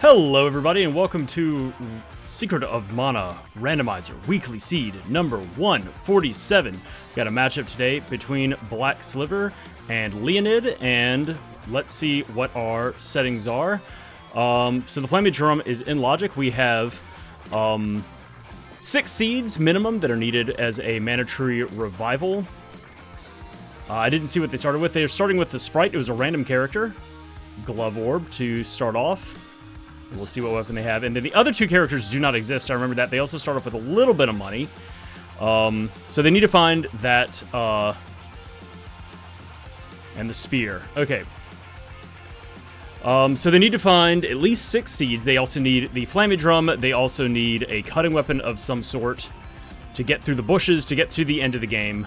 Hello everybody and welcome to Secret of Mana Randomizer Weekly Seed number 147. Got a matchup today between Black Sliver and Leoned, and let's see what our settings are. So the Flammie Drum is in logic. We have 6 seeds minimum that are needed as a Mana Tree Revival. I didn't see what they started with. They're starting with the Sprite. It was a random character. Glove Orb to start off. We'll see what weapon they have. And then the other 2 characters do not exist. I remember that. They also start off with a little bit of money. So they need to find that, and the spear. Okay. So they need to find at least 6 seeds. They also need the Flammie Drum. They also need a cutting weapon of some sort to get through the bushes, to get to the end of the game.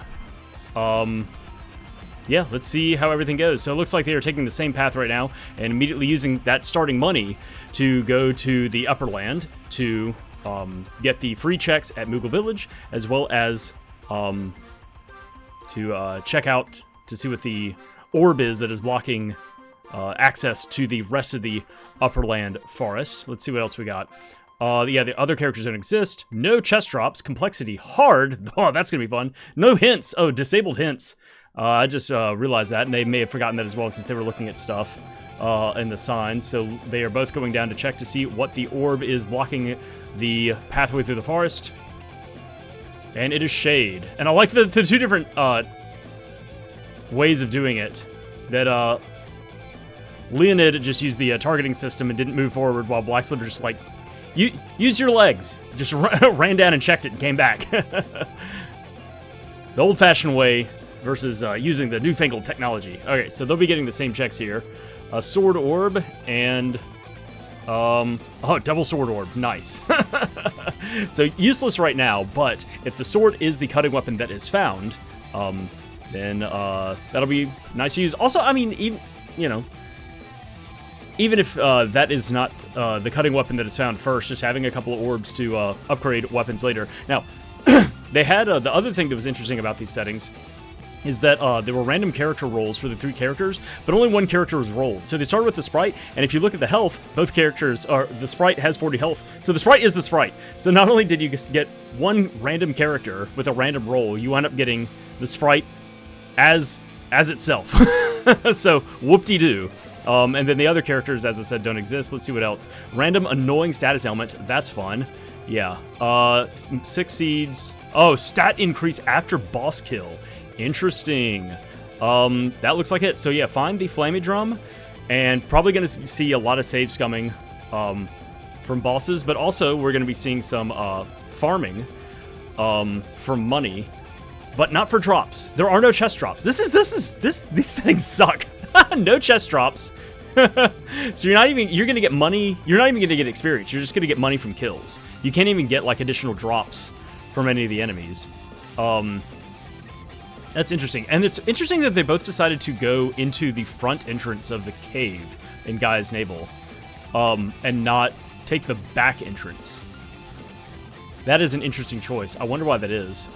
Yeah, let's see how everything goes. So it looks like they are taking the same path right now and immediately using that starting money to go to the upper land to get the free checks at Moogle Village, as well as to check out to see what the orb is that is blocking access to the rest of the upper land forest. Let's see what else we got. Yeah, the other characters don't exist. No chest drops. Complexity hard. Oh, that's going to be fun. No hints. Oh, disabled hints. I just realized that, and they may have forgotten that as well since they were looking at stuff in the signs. So they are both going down to check to see what the orb is blocking the pathway through the forest. And it is Shade. And I like the 2 different ways of doing it. That Leoned just used the targeting system and didn't move forward, while Black Sliver just like, use your legs. Just ran down and checked it and came back. The old-fashioned way versus using the newfangled technology. Okay, so they'll be getting the same checks here. A sword orb and oh, double sword orb. Nice. So useless right now, but if the sword is the cutting weapon that is found, then that'll be nice to use. Also, I mean, even, you know, even if that is not the cutting weapon that is found first, just having a couple of orbs to upgrade weapons later. Now, they had the other thing that was interesting about these settings is that there were random character rolls for the 3 characters, but only 1 character was rolled. So they started with the Sprite, and if you look at the health, both characters are, the Sprite has 40 health. So the Sprite is the Sprite. So not only did you get 1 random character with a random roll, you wind up getting the Sprite as itself. So whoop-de-doo. And then the other characters, as I said, don't exist. Let's see what else. Random annoying status ailments. That's fun. Yeah. 6 seeds. Oh, stat increase after boss kill. Interesting. That looks like it. So yeah, find the Flammie Drum, and probably going to see a lot of saves coming from bosses, but also we're going to be seeing some farming for money, but not for drops. There are no chest drops. These settings suck. No chest drops. So you're going to get money. You're not even going to get experience. You're just going to get money from kills. You can't even get like additional drops from any of the enemies. That's interesting. And it's interesting that they both decided to go into the front entrance of the cave in Gaia's Navel, and not take the back entrance. That is an interesting choice. I wonder why that is.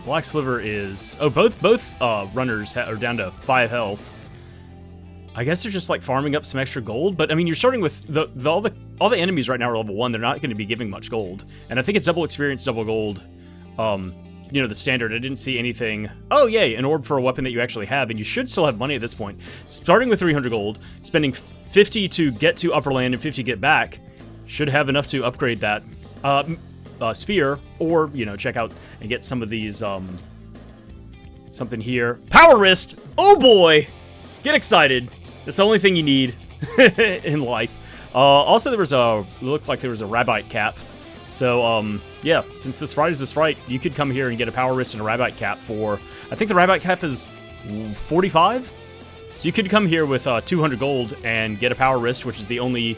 Black Sliver is... Oh, both runners are down to 5 health. I guess they're just like farming up some extra gold, but I mean, you're starting with all the enemies right now are level 1. They're not going to be giving much gold, and I think it's double experience, double gold. You know, the standard. I didn't see anything. Oh, yay, an orb for a weapon that you actually have, and you should still have money at this point. Starting with 300 gold, spending 50 to get to upper land and 50 to get back, should have enough to upgrade that spear, or you know, check out and get some of these. Something here. Power wrist. Oh boy, get excited. It's the only thing you need in life. Also, there was looked like there was a rabbite cap. So, yeah, since the Sprite is the Sprite, you could come here and get a power wrist and a rabbite cap for, I think the rabbite cap is 45? So you could come here with 200 gold and get a power wrist, which is the only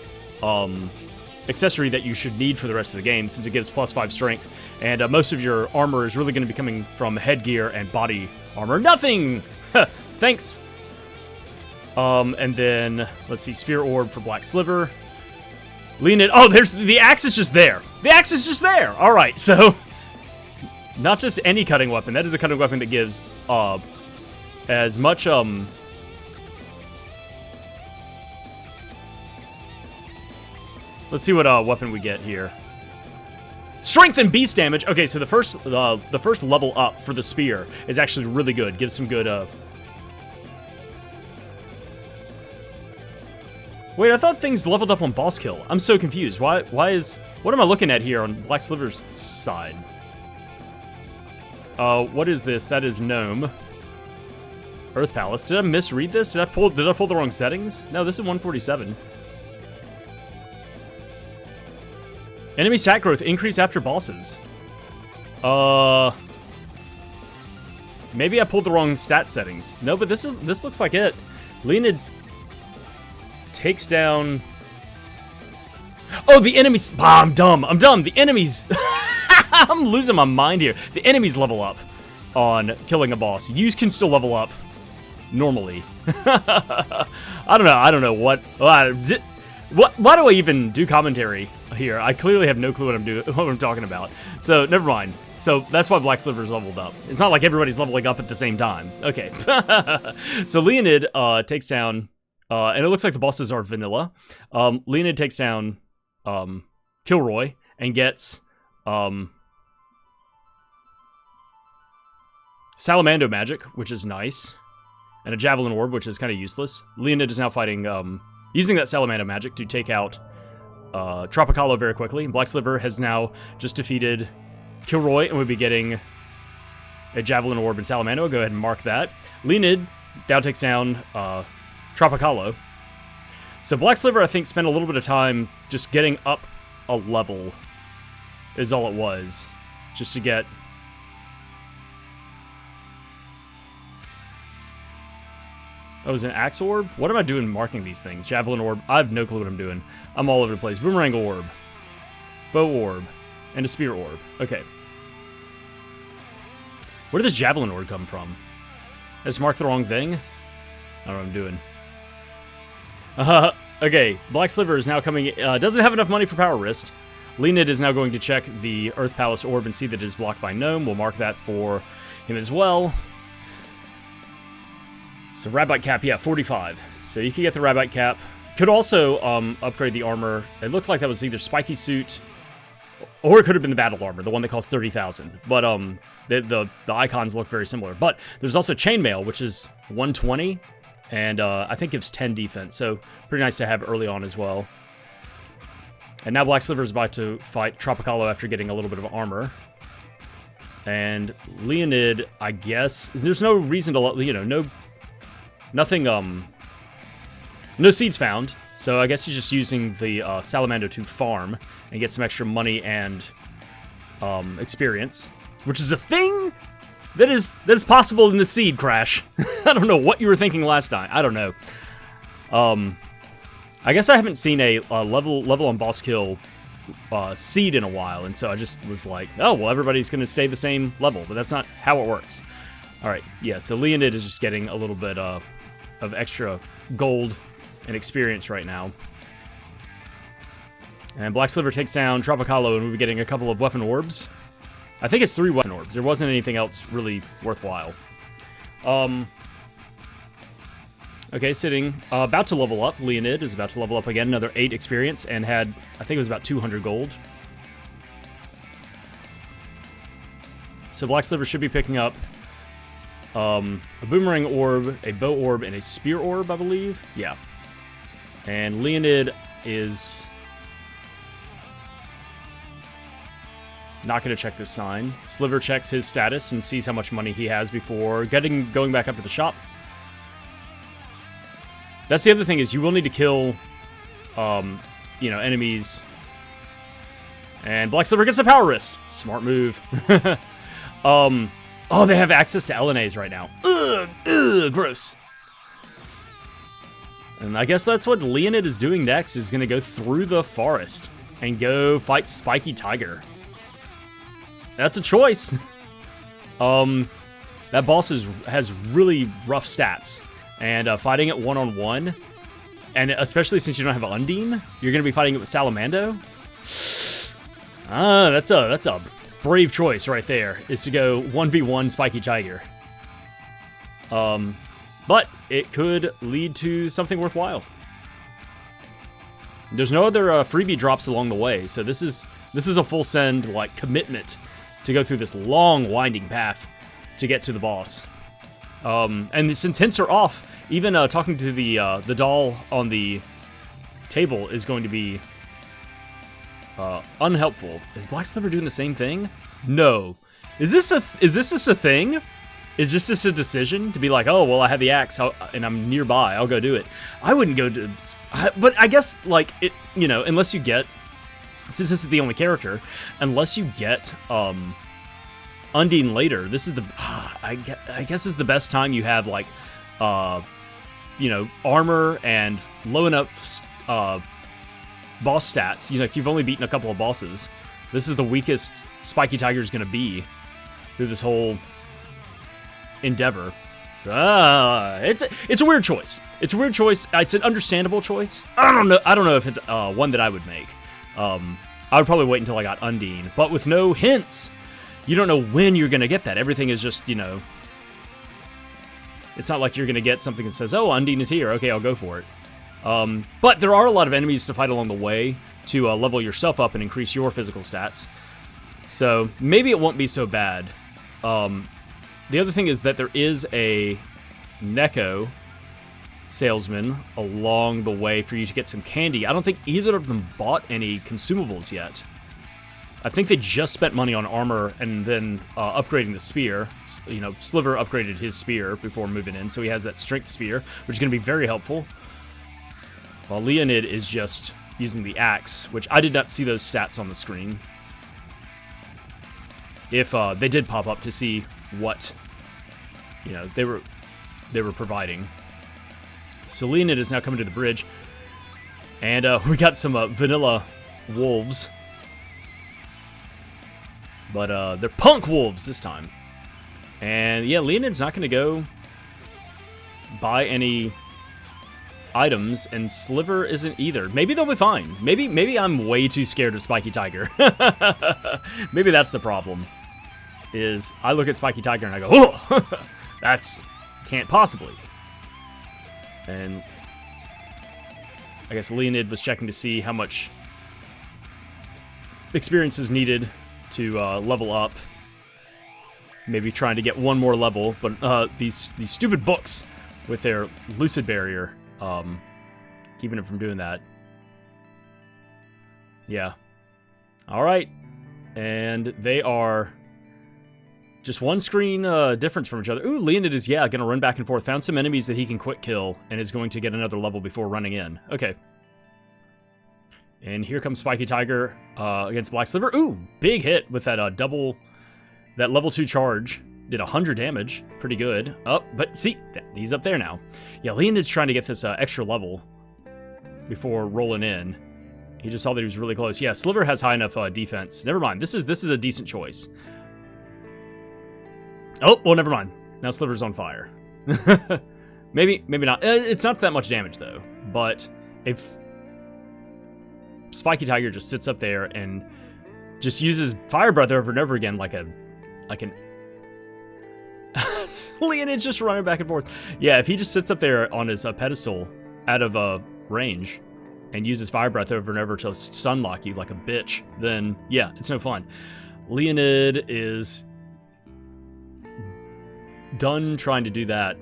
accessory that you should need for the rest of the game, since it gives +5 strength. And most of your armor is really going to be coming from headgear and body armor. Nothing! Thanks! And then, let's see, Spear Orb for Black Sliver. Leoned. Oh, there's the axe is just there. The axe is just there. All right, so not just any cutting weapon. That is a cutting weapon that gives as much Let's see what weapon we get here. Strength and beast damage. Okay, so the first level up for the spear is actually really good. Gives some good. Wait, I thought things leveled up on boss kill. I'm so confused. Why is... What am I looking at here on Black Sliver's side? What is this? That is Gnome. Earth Palace. Did I misread this? Did I pull the wrong settings? No, this is 147. Enemy stat growth increase after bosses. Maybe I pulled the wrong stat settings. No, but this looks like it. Leoned takes down... Oh, the enemies... Ah, I'm dumb. The enemies... I'm losing my mind here. The enemies level up on killing a boss. You can still level up normally. I don't know what... Why do I even do commentary here? I clearly have no clue what I'm talking about. So, never mind. So, that's why Black Sliver's leveled up. It's not like everybody's leveling up at the same time. Okay. So, Leoned takes down... and it looks like the bosses are vanilla. Leoned takes down Kilroy and gets Salamando magic, which is nice, and a Javelin Orb, which is kind of useless. Leoned is now fighting, using that Salamando magic to take out Tropicalo very quickly. Black Sliver has now just defeated Kilroy and would be getting a Javelin Orb and Salamando. Go ahead and mark that. Leoned now takes down Tropicalo. So Black Sliver, I think, spent a little bit of time just getting up a level is all it was. Just to get... Oh, it was an Axe Orb? What am I doing marking these things? Javelin Orb. I have no clue what I'm doing. I'm all over the place. Boomerang Orb. Bow Orb. And a Spear Orb. Okay. Where did this Javelin Orb come from? I just marked the wrong thing? I don't know what I'm doing. Okay, Black Sliver is now coming... doesn't have enough money for Power Wrist. Leoned is now going to check the Earth Palace Orb and see that it is blocked by Gnome. We'll mark that for him as well. So Rabbite Cap, yeah, 45. So you can get the Rabbite Cap. Could also upgrade the armor. It looked like that was either Spiky Suit, or it could have been the Battle Armor, the one that costs 30,000. But the icons look very similar. But there's also Chainmail, which is 120. And I think gives 10 defense, so pretty nice to have early on as well. And now Black Sliver is about to fight Tropicalo after getting a little bit of armor. And Leoned, I guess, there's no reason to, nothing, no seeds found. So I guess he's just using the Salamando to farm and get some extra money and experience, which is a thing that is possible in the seed crash. I don't know what you were thinking last time. I don't know. I guess I haven't seen a level on boss kill seed in a while, and so I just was like, oh, well, everybody's going to stay the same level, but that's not how it works. All right, yeah, so Leoned is just getting a little bit of extra gold and experience right now. And Black Sliver takes down Tropicalo, and we'll be getting a couple of weapon orbs. I think it's 3 weapon orbs. There wasn't anything else really worthwhile. Okay, sitting. About to level up. Leoned is about to level up again. Another 8 experience and had, I think it was about 200 gold. So Black Sliver should be picking up a Boomerang Orb, a Bow Orb, and a Spear Orb, I believe. Yeah. And Leoned is... not going to check this sign. Sliver checks his status and sees how much money he has before going back up to the shop. That's the other thing, is you will need to kill, enemies. And Black Sliver gets a Power Wrist. Smart move. Oh, they have access to LNAs right now. Ugh, gross. And I guess that's what Leoned is doing next, is going to go through the forest and go fight Spiky Tiger. That's a choice. That boss has really rough stats, and fighting it one-on-one, and especially since you don't have Undine, you're going to be fighting it with Salamando. That's a brave choice right there, is to go 1v1 Spiky Tiger. But it could lead to something worthwhile. There's no other freebie drops along the way, so this is a full send like commitment to go through this long winding path to get to the boss. And since hints are off, even talking to the doll on the table is going to be unhelpful. Is Black Sliver doing the same thing? No. Is this a thing? Is this a decision to be like, oh well, I have the axe and I'm nearby, I'll go do it? I wouldn't go to, but I guess like it, you know, unless you get, since this is the only character, unless you get Undine later, this is the, I guess this is the best time you have like, you know, armor and low enough boss stats. You know, if you've only beaten a couple of bosses, this is the weakest Spiky Tiger is going to be through this whole endeavor. So it's a weird choice. It's a weird choice. It's an understandable choice. I don't know if it's one that I would make. I would probably wait until I got Undine, but with no hints, you don't know when you're gonna get that. Everything is just, you know, it's not like you're gonna get something that says, oh, Undine is here, okay, I'll go for it. But there are a lot of enemies to fight along the way to level yourself up and increase your physical stats, so maybe it won't be so bad. The other thing is that there is a Neko salesman along the way for you to get some candy. I don't think either of them bought any consumables yet. I think they just spent money on armor and then upgrading the spear. You know, Sliver upgraded his spear before moving in, so he has that strength spear, which is going to be very helpful. While Leoned is just using the axe, which I did not see those stats on the screen. If they did pop up to see what, you know, they were providing. So Leoned is now coming to the bridge, and we got some vanilla wolves, but they're punk wolves this time. And yeah, Leoned's not going to go buy any items, and Sliver isn't either. Maybe they'll be fine. Maybe I'm way too scared of Spiky Tiger. Maybe that's the problem. Is I look at Spiky Tiger and I go, oh, that's can't possibly. And I guess Leoned was checking to see how much experience is needed to level up. Maybe trying to get one more level, but these stupid books with their lucid barrier, keeping it from doing that. Yeah. All right, and they are just one screen difference from each other. Ooh, Leoned is, yeah, going to run back and forth. Found some enemies that he can quick kill and is going to get another level before running in. Okay. And here comes Spiky Tiger against Black Sliver. Ooh, big hit with that that level 2 charge. Did 100 damage. Pretty good. Oh, but see, he's up there now. Yeah, Leoned's trying to get this extra level before rolling in. He just saw that he was really close. Yeah, Sliver has high enough defense. Never mind. This is a decent choice. Oh, well, never mind. Now Sliver's on fire. maybe not. It's not that much damage, though. But if Spiky Tiger just sits up there and just uses Fire Breath over and over again like an... Leoned's just running back and forth. Yeah, if he just sits up there on his pedestal out of range and uses Fire Breath over and over to stun lock you like a bitch, then yeah, it's no fun. Leoned is done trying to do that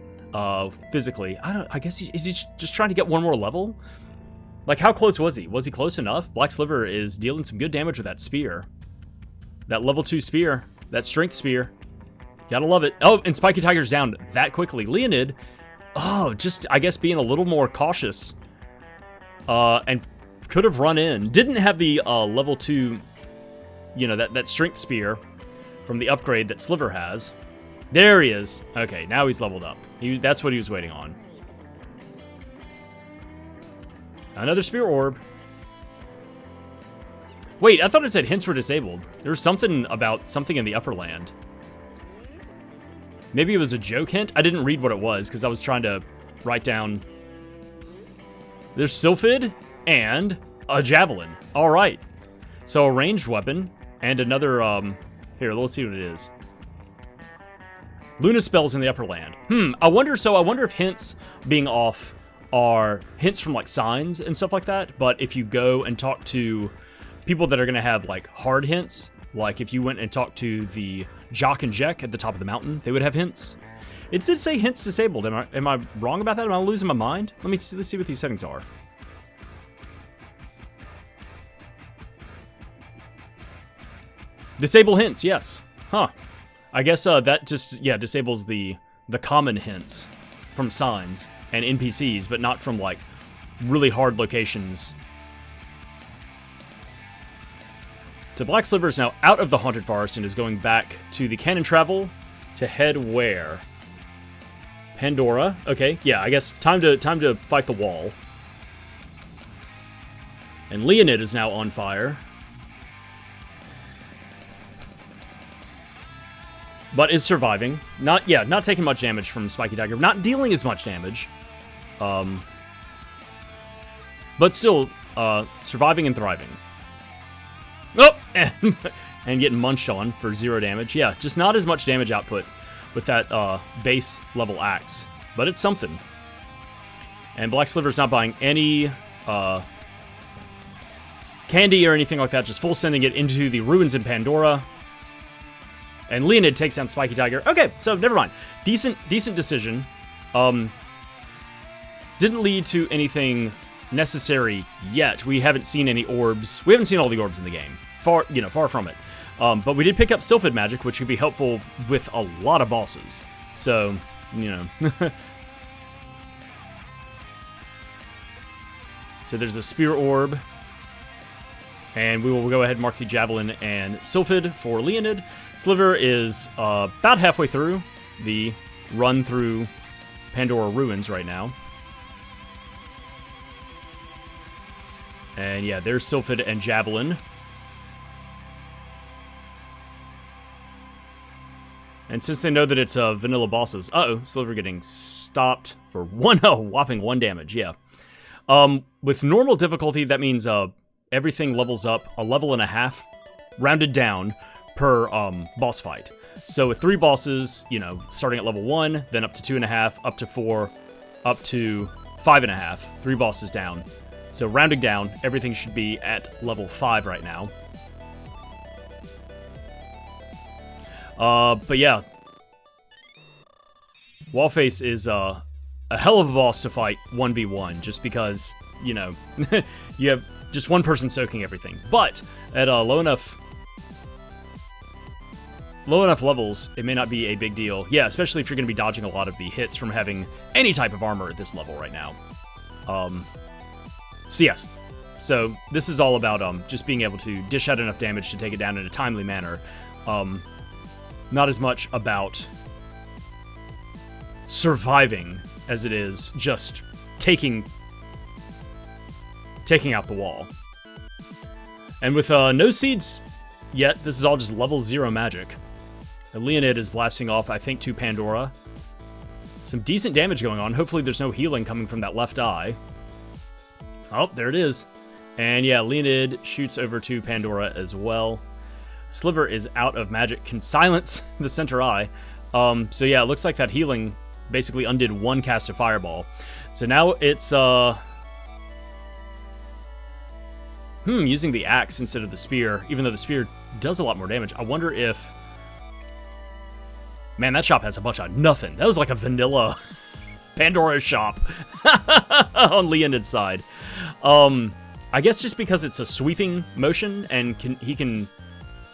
physically. I guess is he just trying to get one more level? Like, how close was he? Was he close enough? Black Sliver is dealing some good damage with that spear. That level 2 spear. That strength spear. Gotta love it. Oh, and Spiky Tiger's down that quickly. Leoned, oh, just, I guess, being a little more cautious. And could have run in. Didn't have the level 2, you know, that strength spear from the upgrade that Sliver has. There he is. Okay, now he's leveled up. That's what he was waiting on. Another spear orb. Wait, I thought it said hints were disabled. There was something about something in the upper land. Maybe it was a joke hint? I didn't read what it was because I was trying to write down. There's Sylphid and a javelin. All right. So a ranged weapon and another, here, let's see what it is. Luna spells in the upper land. I wonder if hints being off are hints from like signs and stuff like that, but if you go and talk to people that are going to have like hard hints, like if you went and talked to the Jock and Jack at the top of the mountain, they would have hints. It did say hints disabled. Am I wrong about that? Am I losing my mind? Let's see what these settings are. Disable hints, yes. Huh. I guess that just, yeah, disables the common hints from signs and NPCs, but not from, like, really hard locations. So Black Sliver is now out of the Haunted Forest and is going back to the Cannon Travel to head where? Pandora. Okay, yeah, I guess time to fight the wall. And Leoned is now on fire. But is surviving. Not taking much damage from Spiky Dagger. Not dealing as much damage. But still, surviving and thriving. Oh! And getting munched on for 0 damage. Yeah, just not as much damage output with that base level axe. But it's something. And Black Sliver's not buying any candy or anything like that. Just full sending it into the ruins in Pandora. And Leoned takes down Spiky Tiger. Okay, so never mind. Decent decision. Didn't lead to anything necessary yet. We haven't seen any orbs. We haven't seen all the orbs in the game. Far from it. But we did pick up Sylphid Magic, which would be helpful with a lot of bosses. So, you know. So there's a Spear Orb. And we will go ahead and mark the Javelin and Sylphid for Leoned. Sliver is about halfway through the run through Pandora Ruins right now. And yeah, there's Sylphid and Javelin. And since they know that it's vanilla bosses... Uh-oh, Sliver getting stopped for whopping 1 damage, yeah. With normal difficulty, that means... everything levels up a level and a half, rounded down, per boss fight. So with 3 bosses, you know, starting at level 1, then up to 2.5, up to 4, up to 5.5, 3 bosses down. So rounding down, everything should be at level 5 right now. But yeah, Wallface is a hell of a boss to fight 1v1, just because, you know, you have just one person soaking everything. But at low enough levels, it may not be a big deal. Yeah, especially if you're going to be dodging a lot of the hits from having any type of armor at this level right now. So yeah, so this is all about just being able to dish out enough damage to take it down in a timely manner. Not as much about surviving as it is just taking out the wall. And with no seeds yet, this is all just level 0 magic. And Leoned is blasting off, I think, to Pandora. Some decent damage going on. Hopefully there's no healing coming from that left eye. Oh, there it is. And yeah, Leoned shoots over to Pandora as well. Sliver is out of magic. Can silence the center eye. So yeah, it looks like that healing basically undid 1 cast of Fireball. So now it's... using the axe instead of the spear, even though the spear does a lot more damage. I wonder if... Man, that shop has a bunch of nothing. That was like a vanilla Pandora shop on Leoned's side. I guess just because it's a sweeping motion, and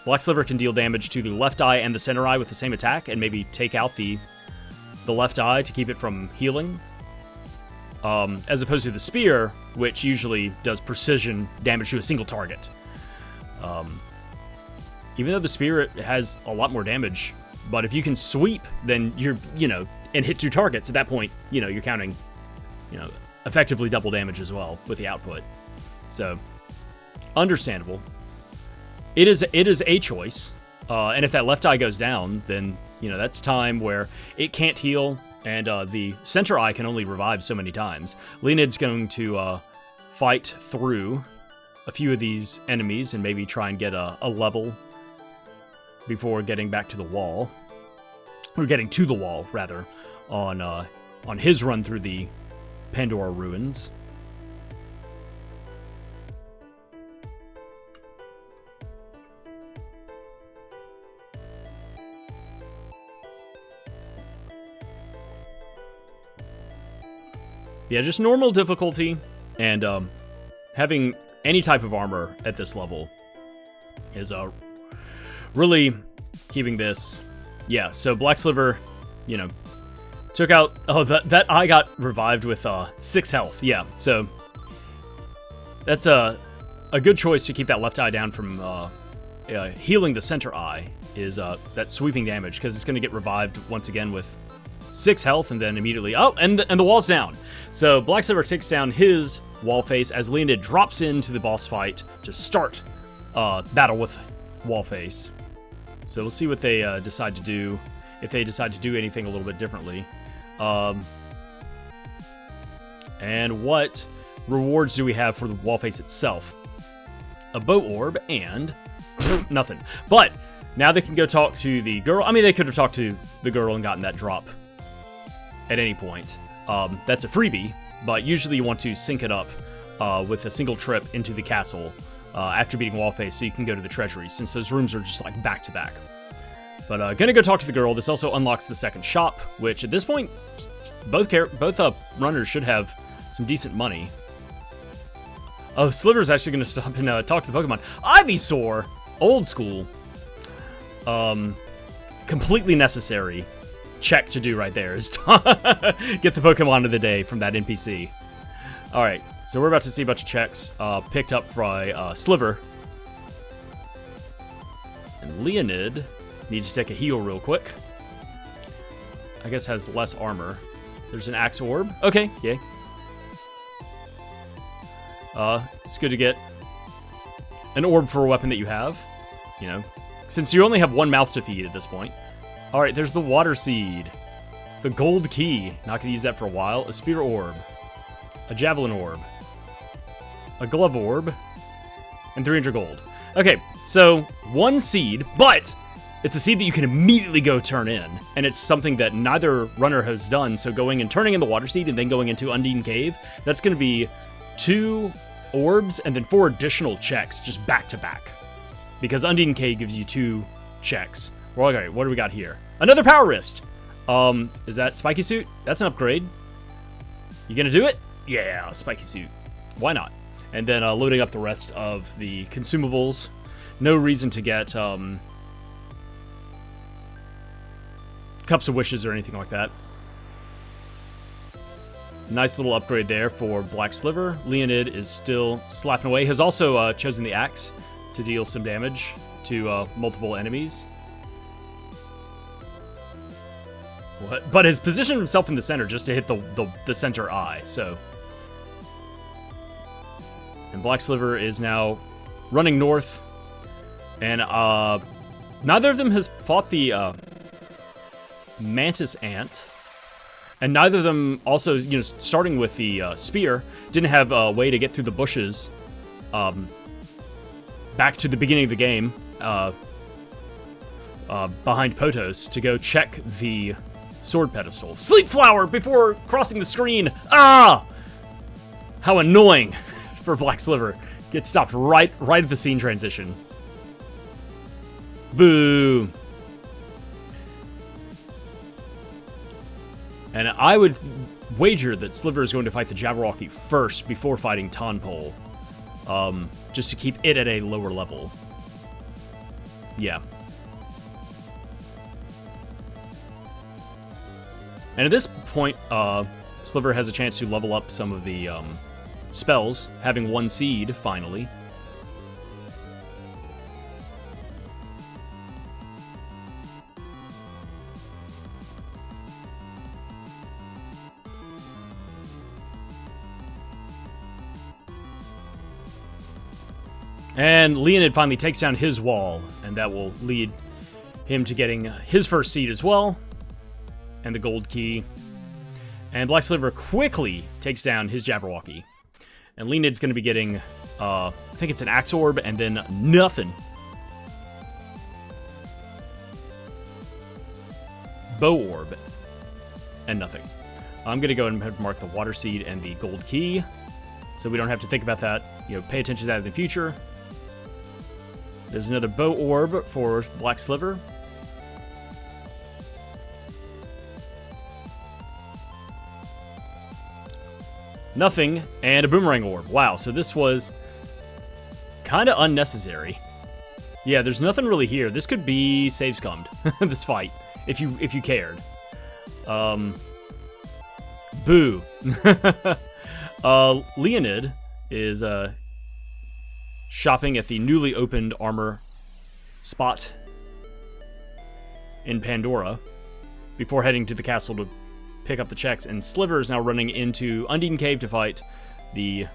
Black Sliver can deal damage to the left eye and the center eye with the same attack, and maybe take out the left eye to keep it from healing. As opposed to the spear, which usually does precision damage to a single target. Even though the spear has a lot more damage, but if you can sweep, then you're, and hit 2 targets, at that point, you're counting, effectively double damage as well with the output. So, understandable. It is a choice, and if that left eye goes down, then, that's time where it can't heal, and the center eye can only revive so many times. Leoned's going to fight through a few of these enemies and maybe try and get a level before getting back to the wall. Or getting to the wall, rather, on his run through the Pandora Ruins. Yeah, just normal difficulty, and having any type of armor at this level is really keeping this. Yeah, so Black Sliver, you know, took out. Oh, that eye got revived with 6 health. Yeah, so that's a good choice to keep that left eye down from healing the center eye. Is that sweeping damage, because it's going to get revived once again with 6 health, and then immediately, oh, and the wall's down. So Black Sliver takes down his wall face as Leoned drops into the boss fight to start battle with wall face. So we'll see what they decide to do, if they decide to do anything a little bit differently. And what rewards do we have for the wall face itself? A bow orb and nothing. But now they can go talk to the girl. I mean, they could have talked to the girl and gotten that drop at any point. That's a freebie, but usually you want to sync it up with a single trip into the castle after beating Wallface, so you can go to the treasury, since those rooms are just like back to back. But gonna go talk to the girl. This also unlocks the second shop, which at this point, both runners should have some decent money. Oh, Sliver's actually gonna stop and talk to the Pokemon. Ivysaur, old school. Completely necessary check to do right there is get the Pokemon of the day from that NPC. All right, so we're about to see a bunch of checks picked up by Sliver. And Leoned needs to take a heal real quick. I guess has less armor. There's an Axe Orb. Okay, yay. It's good to get an orb for a weapon that you have, you know, since you only have one mouth to feed at this point. All right, there's the Water Seed, the Gold Key. Not gonna use that for a while. A Spear Orb, a Javelin Orb, a Glove Orb, and 300 gold. Okay, so 1 seed, but it's a seed that you can immediately go turn in, and it's something that neither runner has done. So going and turning in the Water Seed and then going into Undine Cave, that's gonna be 2 orbs and then 4 additional checks just back to back, because Undine Cave gives you 2 checks. Well, okay, what do we got here? Another Power Wrist. Is that Spiky Suit? That's an upgrade. You gonna do it? Yeah, Spiky Suit. Why not? And then loading up the rest of the consumables. No reason to get Cups of Wishes or anything like that. Nice little upgrade there for Black Sliver. Leoned is still slapping away. Has also chosen the axe to deal some damage to multiple enemies. But has positioned himself in the center just to hit the center eye, so. And Black Sliver is now running north, and neither of them has fought the Mantis Ant, and neither of them also, you know, starting with the spear, didn't have a way to get through the bushes back to the beginning of the game behind Potos to go check the sword pedestal. Sleep Flower before crossing the screen. Ah! How annoying for Black Sliver. Gets stopped right at the scene transition. Boo. And I would wager that Sliver is going to fight the Jabberwocky first before fighting Tonpole. Just to keep it at a lower level. Yeah. And at this point, Sliver has a chance to level up some of the spells, having 1 seed, finally. And Leoned finally takes down his wall, and that will lead him to getting his first seed as well. And the gold key. And Black Sliver quickly takes down his Jabberwocky. And Leoned's going to be getting, I think it's an Axe Orb, and then nothing. Bow Orb, and nothing. I'm going to go ahead and mark the water seed and the gold key, so we don't have to think about that. You know, pay attention to that in the future. There's another bow orb for Black Sliver. Nothing, and a boomerang orb. Wow, so this was kind of unnecessary. Yeah, there's nothing really here. This could be save scummed, this fight, if you cared. Boo. Leoned is shopping at the newly opened armor spot in Pandora before heading to the castle to pick up the checks, and Sliver is now running into Undine Cave to fight the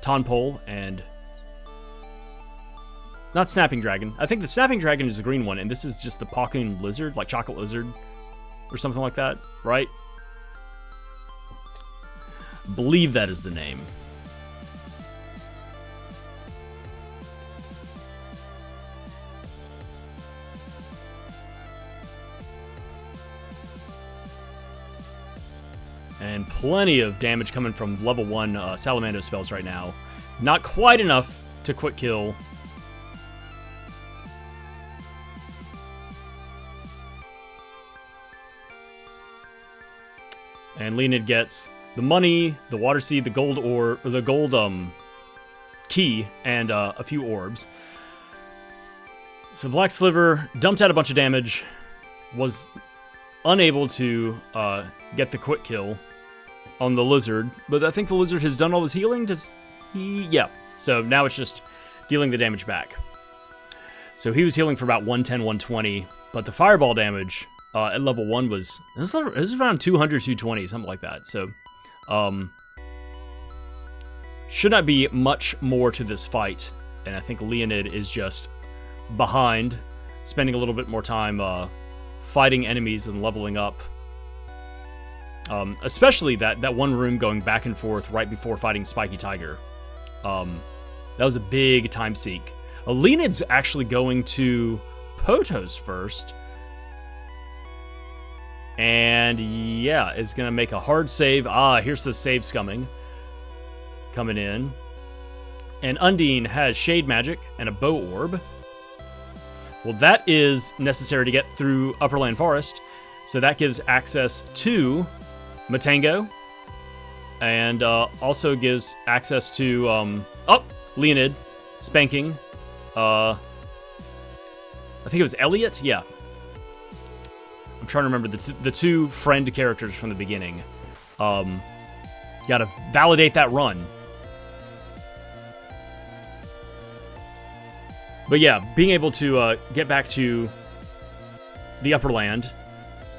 Tonpole and... not Snapping Dragon. I think the Snapping Dragon is the green one, and this is just the Pawkin Lizard, like Chocolate Lizard, or something like that, right? Believe that is the name. And plenty of damage coming from level 1 Salamando spells right now. Not quite enough to quick kill. And Leoned gets the money, the water seed, the gold ore, or the gold key, and a few orbs. So Black Sliver dumped out a bunch of damage, was unable to get the quick kill on the lizard, but I think the lizard has done all his healing. Does he? Yeah. So now it's just dealing the damage back. So he was healing for about 110, 120, but the fireball damage at level 1 was around 200, 220, something like that. So should not be much more to this fight, and I think Leoned is just behind, spending a little bit more time fighting enemies and leveling up. Especially that one room going back and forth right before fighting Spiky Tiger. That was a big time seek. Leoned's actually going to Potos first. And yeah, is going to make a hard save. Here's the save scumming coming in. And Undine has Shade Magic and a Bow Orb. Well, that is necessary to get through Upperland Forest. So that gives access to Matango. And also gives access to... Leoned. Spanking. I think it was Elliot? Yeah. I'm trying to remember the two friend characters from the beginning. Gotta validate that run. But yeah, being able to get back to the upper land,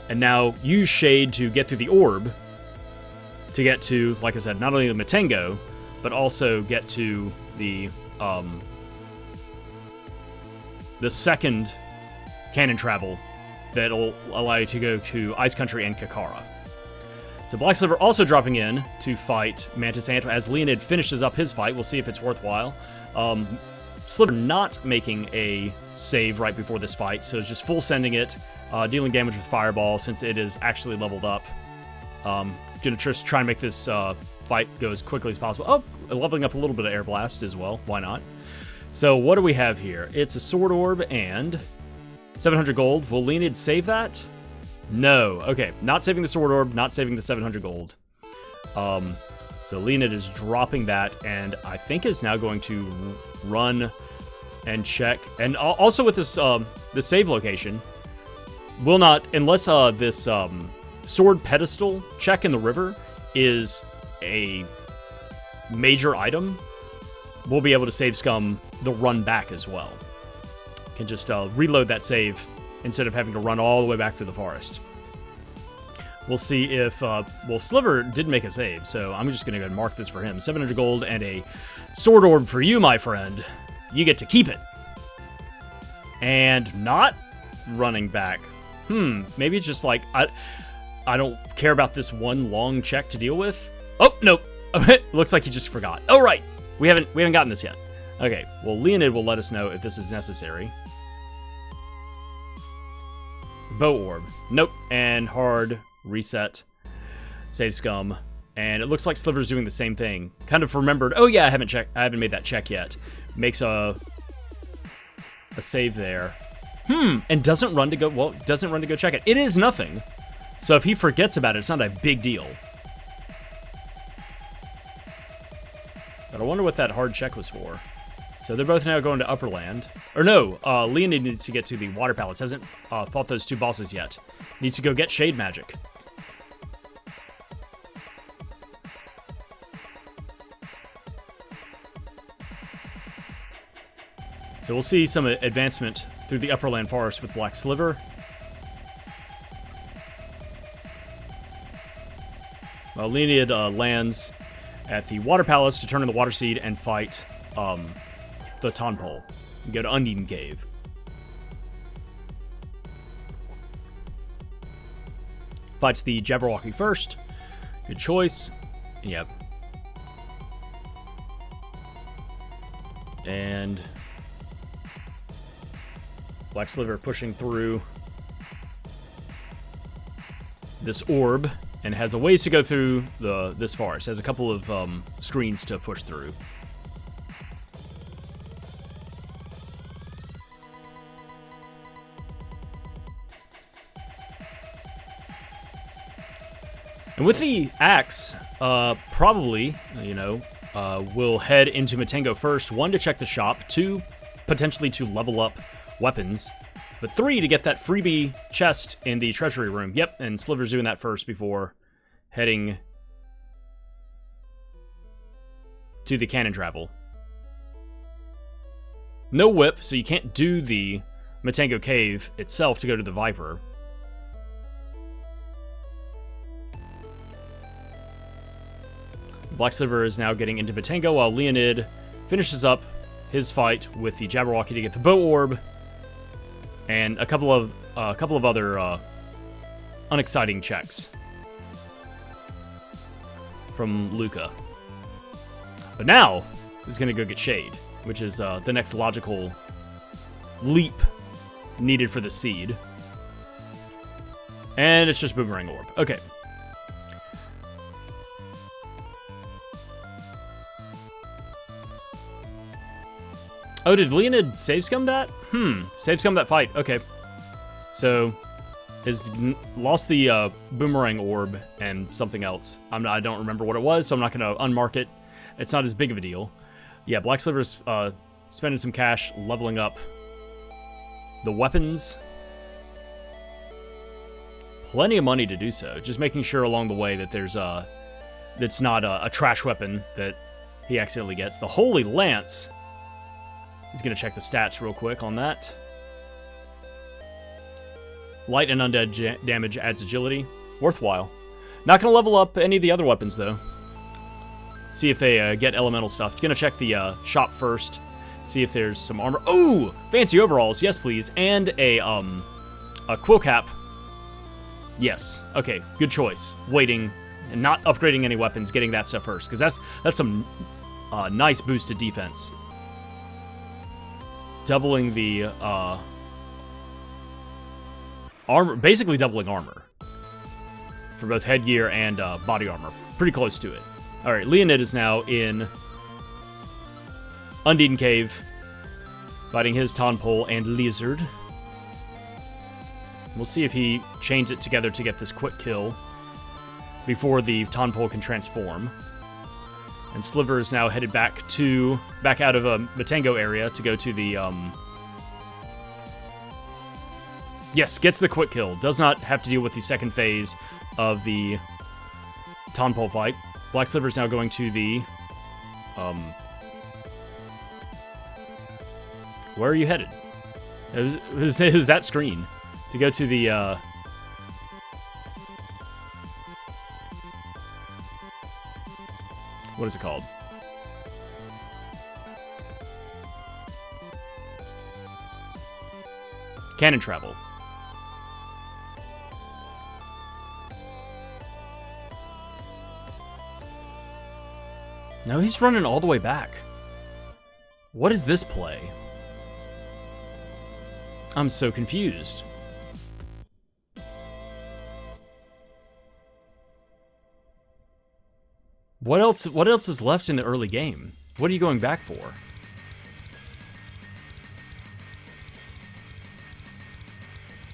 and now use Shade to get through the orb, to get to, like I said, not only the Matango, but also get to the second cannon travel that'll allow you to go to Ice Country and Kakara. So Black Sliver also dropping in to fight Mantis Ant as Leoned finishes up his fight. We'll see if it's worthwhile. Sliver not making a save right before this fight, so it's just full sending it, dealing damage with Fireball since it is actually leveled up. Gonna just try and make this fight go as quickly as possible. Oh, leveling up a little bit of Air Blast as well. Why not? So what do we have here? It's a Sword Orb and 700 gold. Will Leoned save that? No. Okay, not saving the Sword Orb, not saving the 700 gold. So Leoned is dropping that, and I think is now going to run and check. And also with this this save location, will not, unless this sword pedestal check in the river is a major item, we'll be able to save scum the run back as well. Can just reload that save instead of having to run all the way back through the forest. We'll see if, well, Sliver did make a save, so I'm just going to go ahead and mark this for him. 700 gold and a Sword Orb for you, my friend. You get to keep it. And not running back. Maybe it's just like, I don't care about this one long check to deal with. Oh, nope. Looks like he just forgot. Oh, right. We haven't gotten this yet. Okay, well, Leoned will let us know if this is necessary. Bow Orb. Nope. And hard reset. Save scum. And it looks like Sliver's doing the same thing. Kind of remembered, oh yeah, I haven't made that check yet. Makes a save there. And doesn't run to go check it. It is nothing. So if he forgets about it, it's not a big deal. But I wonder what that hard check was for. So they're both now going to Upper Land. Or no, Leoned needs to get to the Water Palace. Hasn't fought those two bosses yet. Needs to go get Shade Magic. So we'll see some advancement through the Upper Land Forest with Black Sliver. Well, Leoned lands at the Water Palace to turn in the Water Seed and fight the Tonpole. Go to Uneaten Cave. Fights the Jabberwocky first. Good choice. Yep. And Black Sliver pushing through this orb and has a ways to go through this forest. Has a couple of screens to push through. And with the axe, probably, we'll head into Matango first. 1, to check the shop. 2, potentially to level up weapons. But 3, to get that freebie chest in the treasury room. Yep, and Sliver's doing that first before heading to the cannon travel. No whip, so you can't do the Matango Cave itself to go to the Viper. Black Sliver is now getting into Matango while Leoned finishes up his fight with the Jabberwocky to get the Bow Orb and a couple of other unexciting checks from Luca. But now he's going to go get Shade, which is the next logical leap needed for the seed. And it's just Boomerang Orb. Okay. Oh, did Leoned save scum that? Save scum that fight. Okay. So, has lost the Boomerang Orb and something else. I don't remember what it was, so I'm not going to unmark it. It's not as big of a deal. Yeah, Black Sliver's spending some cash, leveling up the weapons. Plenty of money to do so. Just making sure along the way that there's that's not a trash weapon that he accidentally gets. The Holy Lance. He's going to check the stats real quick on that. Light and undead damage adds agility. Worthwhile. Not going to level up any of the other weapons, though. See if they get elemental stuff. Going to check the shop first. See if there's some armor. Ooh! Fancy overalls. Yes, please. And a quill cap. Yes. Okay, good choice. Waiting and not upgrading any weapons. Getting that stuff first. Because that's some nice boost to defense. Doubling the armor, basically doubling armor for both headgear and body armor. Pretty close to it. All right, Leoned is now in Uneaten Cave, fighting his Tonpole and Lizard. We'll see if he chains it together to get this quick kill before the Tonpole can transform. And Sliver is now headed back out of a Matango area to go to the, Yes, gets the quick kill. Does not have to deal with the second phase of the Tonpole fight. Black Sliver is now going to the, Where are you headed? It was that screen. To go to the, What is it called? Cannon travel. No, he's running all the way back. What is this play? I'm so confused. What else? What else is left in the early game? What are you going back for?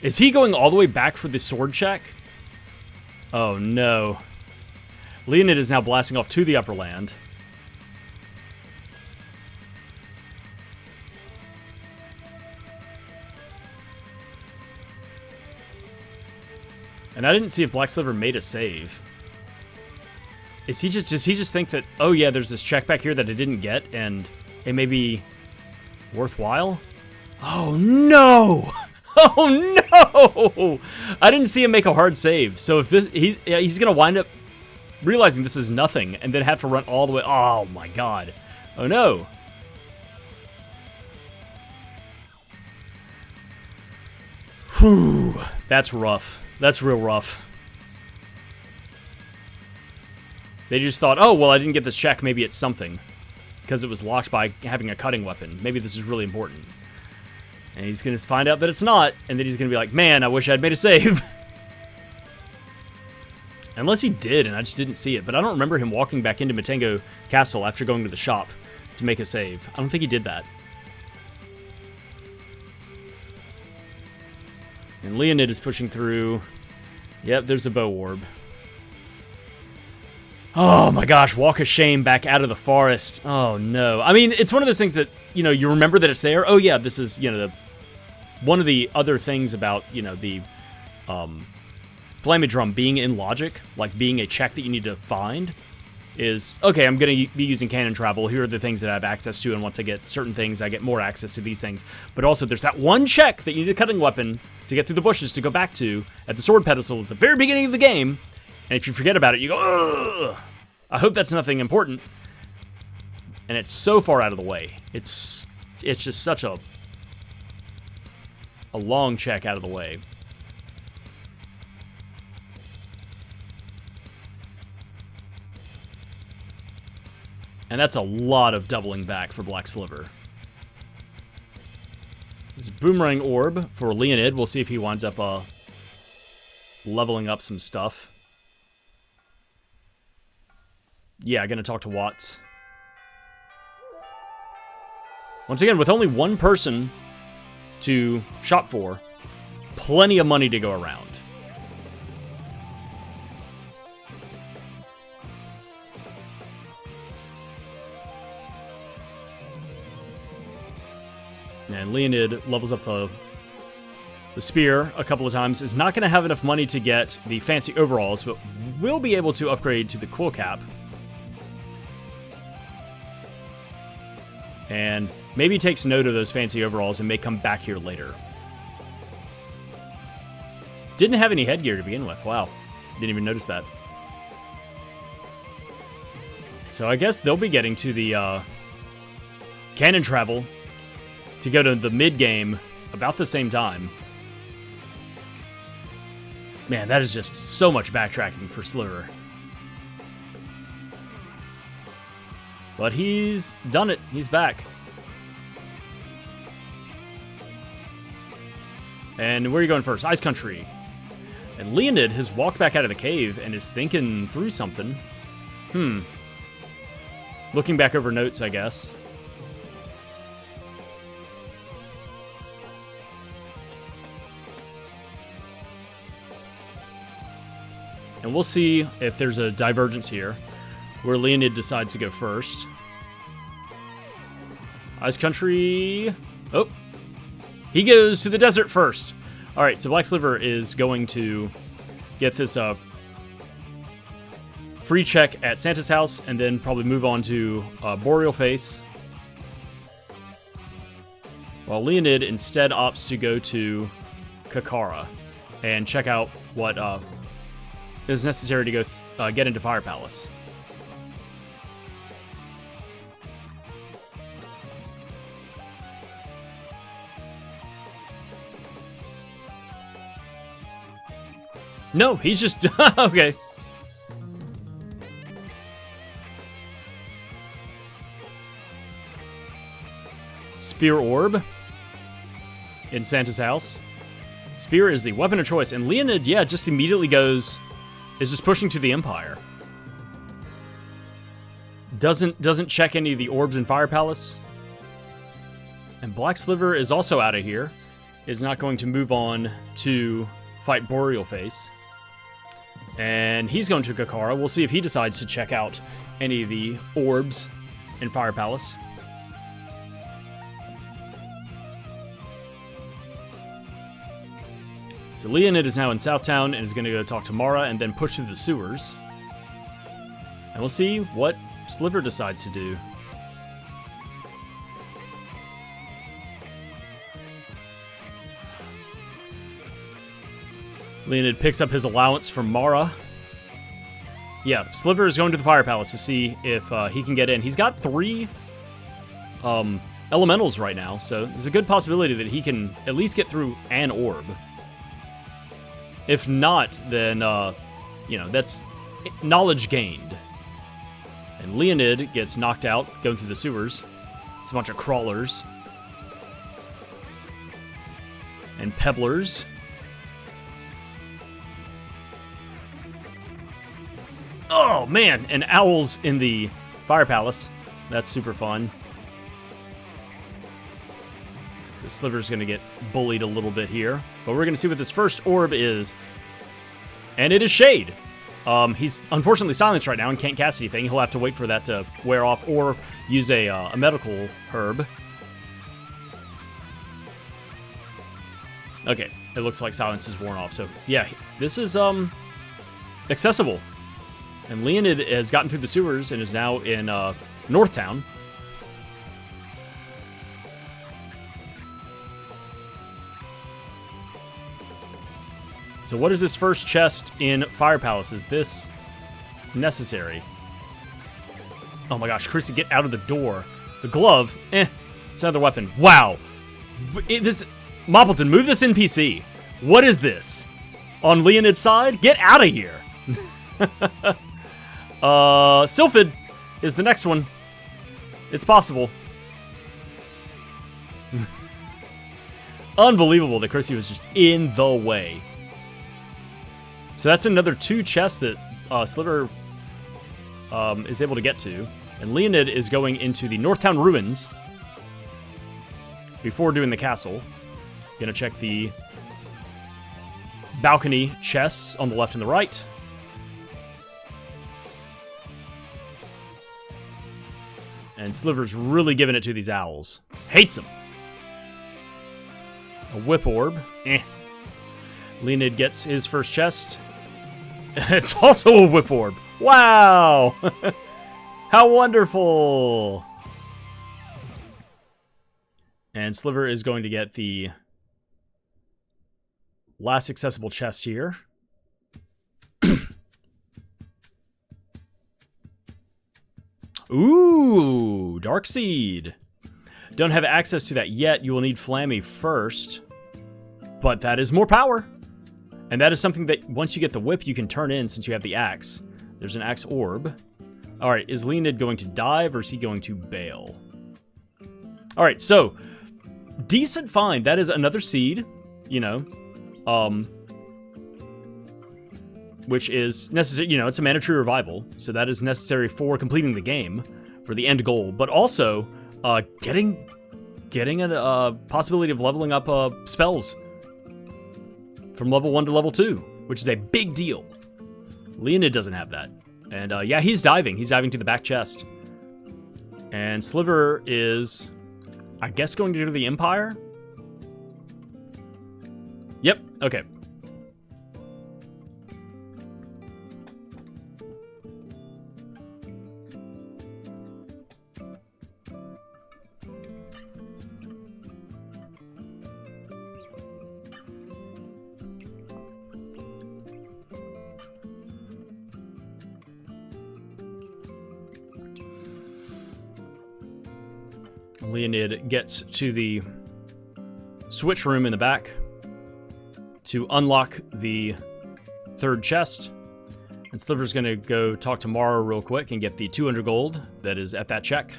Is he going all the way back for the sword check? Oh no. Leoned is now blasting off to the upper land. And I didn't see if Black Sliver made a save. Does he just think that, oh yeah, there's this check back here that I didn't get, and it may be worthwhile? Oh no! Oh no! I didn't see him make a hard save. So if this, he's gonna wind up realizing this is nothing, and then have to run all the way. Oh my god! Oh no! Whew, that's rough. That's real rough. They just thought, oh, well, I didn't get this check. Maybe it's something. Because it was locked by having a cutting weapon. Maybe this is really important. And he's going to find out that it's not. And then he's going to be like, man, I wish I'd made a save. Unless he did, and I just didn't see it. But I don't remember him walking back into Matango Castle after going to the shop to make a save. I don't think he did that. And Leoned is pushing through. Yep, there's a bow orb. Oh my gosh, walk of shame back out of the forest. Oh no. I mean, it's one of those things that, you know, you remember that it's there. Oh yeah, this is, you know, one of the other things about, you know, the Flammie Drum being in logic, like being a check that you need to find, is, okay, I'm going to be using cannon travel. Here are the things that I have access to, and once I get certain things, I get more access to these things. But also, there's that one check that you need a cutting weapon to get through the bushes to go back to at the sword pedestal at the very beginning of the game. And if you forget about it, you go, ugh! I hope that's nothing important. And it's so far out of the way. It's just such a long check out of the way. And that's a lot of doubling back for Black Sliver. This is a Boomerang Orb for Leoned. We'll see if he winds up leveling up some stuff. Yeah, gonna talk to Watts. Once again, with only one person to shop for, plenty of money to go around. And Leoned levels up the spear a couple of times. Is not going to have enough money to get the fancy overalls, but will be able to upgrade to the cool cap. And maybe takes note of those fancy overalls and may come back here later. Didn't have any headgear to begin with. Wow. Didn't even notice that. So I guess they'll be getting to the cannon travel to go to the mid-game about the same time. Man, that is just so much backtracking for Sliver. But he's done it. He's back. And where are you going first? Ice Country. And Leoned has walked back out of the cave and is thinking through something. Looking back over notes, I guess. And we'll see if there's a divergence here, where Leoned decides to go first. Ice Country. Oh. He goes to the desert first. All right, so Black Sliver is going to get this free check at Santa's house, and then probably move on to Boreal Face. While Leoned instead opts to go to Kakara and check out what is necessary to go get into Fire Palace. No, he's just okay. Spear Orb in Santa's house. Spear is the weapon of choice, and Leoned, yeah, just immediately is just pushing to the Empire. Doesn't check any of the orbs in Fire Palace. And Black Sliver is also out of here. Is not going to move on to fight Boreal Face. And he's going to Kakara. We'll see if he decides to check out any of the orbs in Fire Palace. So Leonid is now in Southtown and is going to go talk to Mara and then push through the sewers. And we'll see what Sliver decides to do. Leonid picks up his allowance from Mara. Yeah, Sliver is going to the Fire Palace to see if he can get in. He's got 3 elementals right now, so there's a good possibility that he can at least get through an orb. If not, then, that's knowledge gained. And Leonid gets knocked out going through the sewers. It's a bunch of crawlers. And pebblers. Oh, man! And owls in the Fire Palace. That's super fun. So Sliver's going to get bullied a little bit here. But we're going to see what this first orb is. And it is Shade. He's unfortunately silenced right now and can't cast anything. He'll have to wait for that to wear off or use a medical herb. Okay, it looks like silence is worn off. So, yeah, this is accessible. And Leonid has gotten through the sewers and is now in Northtown. So what is this first chest in Fire Palace? Is this necessary? Oh my gosh, Chrissy, get out of the door. The glove, it's another weapon. Wow. Moppleton, move this NPC. What is this? On Leonid's side? Get out of here. Sylphid is the next one. It's possible. Unbelievable that Chrissy was just in the way. So that's another 2 chests that Sliver is able to get to. And Leonid is going into the Northtown Ruins before doing the castle. Gonna check the balcony chests on the left and the right. And Sliver's really giving it to these owls. Hates them. A whip orb. Leonid gets his first chest. It's also a whip orb. Wow! How wonderful! And Sliver is going to get the last accessible chest here. Ooh, Dark Seed. Don't have access to that yet. You will need Flammie first. But that is more power. And that is something that once you get the whip, you can turn in since you have the axe. There's an axe orb. All right, is Leonid going to dive or is he going to bail? All right, so decent find. That is another seed, which is necessary. It's a mana tree revival, so that is necessary for completing the game, for the end goal. But also, getting a possibility of leveling up spells from level 1 to level 2, which is a big deal. Leonid doesn't have that. And yeah, he's diving. He's diving to the back chest. And Sliver is, I guess, going to go to the Empire? Yep, okay. Leonid gets to the switch room in the back to unlock the 3rd chest. And Sliver's going to go talk to Mara real quick and get the 200 gold that is at that check.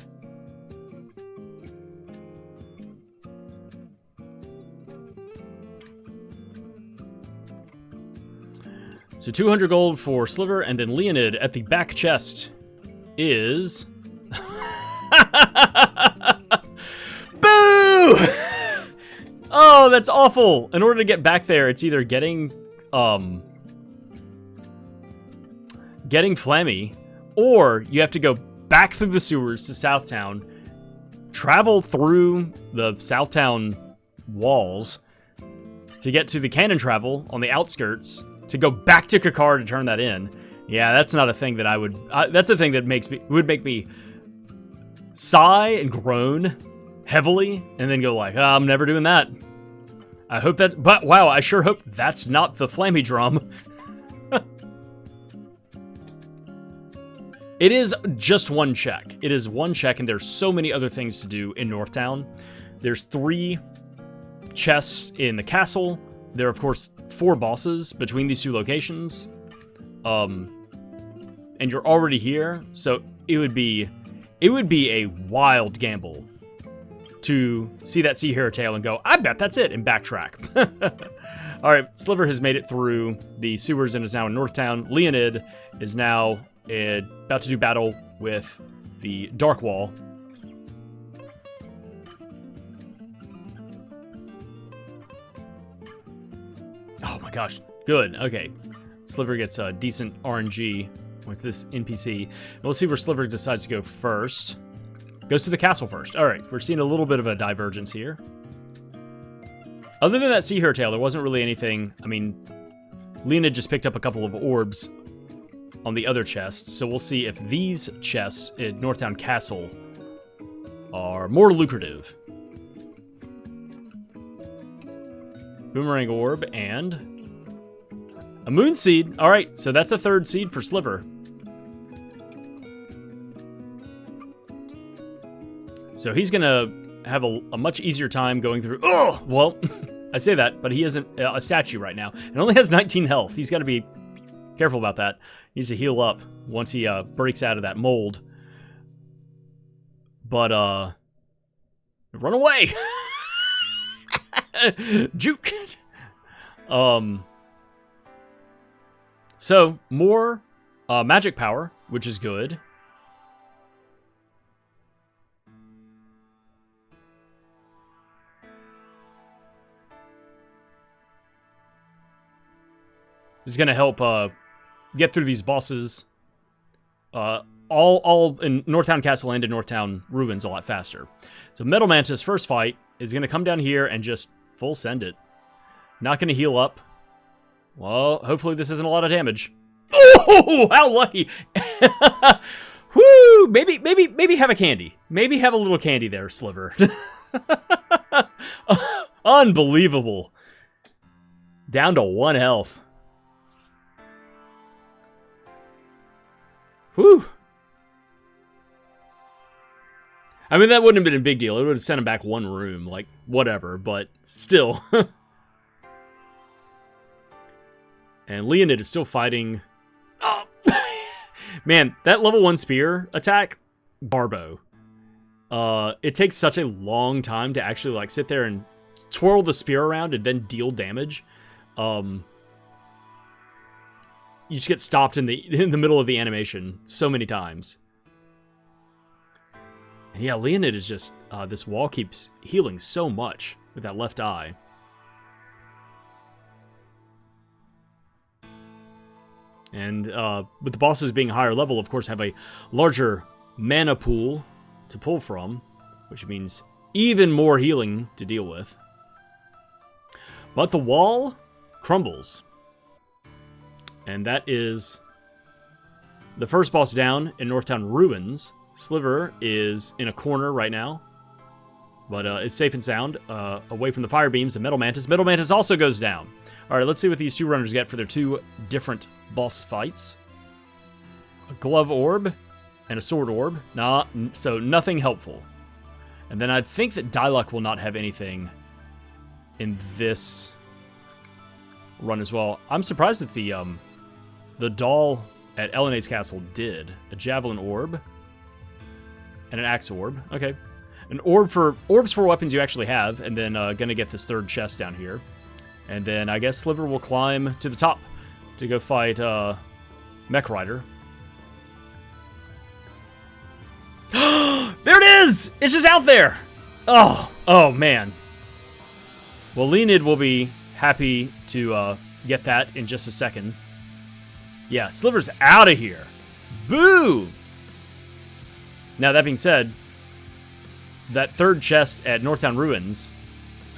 So 200 gold for Sliver, and then Leonid at the back chest is Oh, that's awful. In order to get back there, it's either getting Flammie, or you have to go back through the sewers to Southtown, travel through the Southtown walls to get to the cannon travel on the outskirts to go back to Kakar to turn that in. Yeah, that's not a thing that I would... that's a thing that would make me sigh and groan heavily and then go like, oh, I'm never doing that. I hope that... But, wow, I sure hope that's not the Flammie Drum. It is just one check. It is one check, and there's so many other things to do in Northtown. There's 3 chests in the castle. There are, of course, 4 bosses between these 2 locations. And you're already here, so it would be a wild gamble to see that Sea Hare tail and go, I bet that's it, and backtrack. All right, Sliver has made it through the sewers and is now in Northtown. Leoned is now about to do battle with the Dark Wall. Oh my gosh, good, okay. Sliver gets a decent RNG with this NPC. We'll see where Sliver decides to go first. Goes to the castle first. All right, we're seeing a little bit of a divergence here. Other than that Sea Hare tail, there wasn't really anything. I mean, Leoned just picked up a couple of orbs on the other chests, so we'll see if these chests in Northtown Castle are more lucrative. Boomerang orb and a moon seed. All right, so that's a 3rd seed for Sliver. So he's gonna have a much easier time going through. Oh, well, I say that, but he isn't a statue right now and only has 19 health. He's got to be careful about that. He needs to heal up once he breaks out of that mold. But run away. Juke. So more magic power, which is good. This is gonna help get through these bosses all in Northtown Castle and in Northtown Ruins a lot faster. So Metal Mantis first fight is gonna come down here and just full send it. Not gonna heal up. Well, hopefully this isn't a lot of damage. Oh, how lucky! Whoo! Maybe have a candy. Maybe have a little candy there, Sliver. Unbelievable. Down to 1 health. Whew. I mean, that wouldn't have been a big deal. It would have sent him back 1 room, like, whatever, but still. And Leoned is still fighting. Oh. Man, that level 1 spear attack, Barbo. It takes such a long time to actually, like, sit there and twirl the spear around and then deal damage. You just get stopped in the middle of the animation so many times. And yeah, Leoned is just, this wall keeps healing so much with that left eye. And with the bosses being higher level, of course, have a larger mana pool to pull from, which means even more healing to deal with. But the wall crumbles. And that is the first boss down in Northtown Ruins. Sliver is in a corner right now, but is safe and sound, away from the fire beams of Metal Mantis. Metal Mantis also goes down. All right, let's see what these 2 runners get for their 2 different boss fights. A glove orb and a sword orb. Nah, so nothing helpful. And then I think that Diluc will not have anything in this run as well. I'm surprised that the doll at Elenade's castle did. A javelin orb and an axe orb. Okay. An orbs for weapons you actually have, and then gonna get this 3rd chest down here. And then I guess Sliver will climb to the top to go fight Mech Rider. There it is! It's just out there! Oh man. Well, Leoned will be happy to get that in just a second. Yeah, Sliver's out of here. Boo! Now, that being said, that third chest at Northtown Ruins,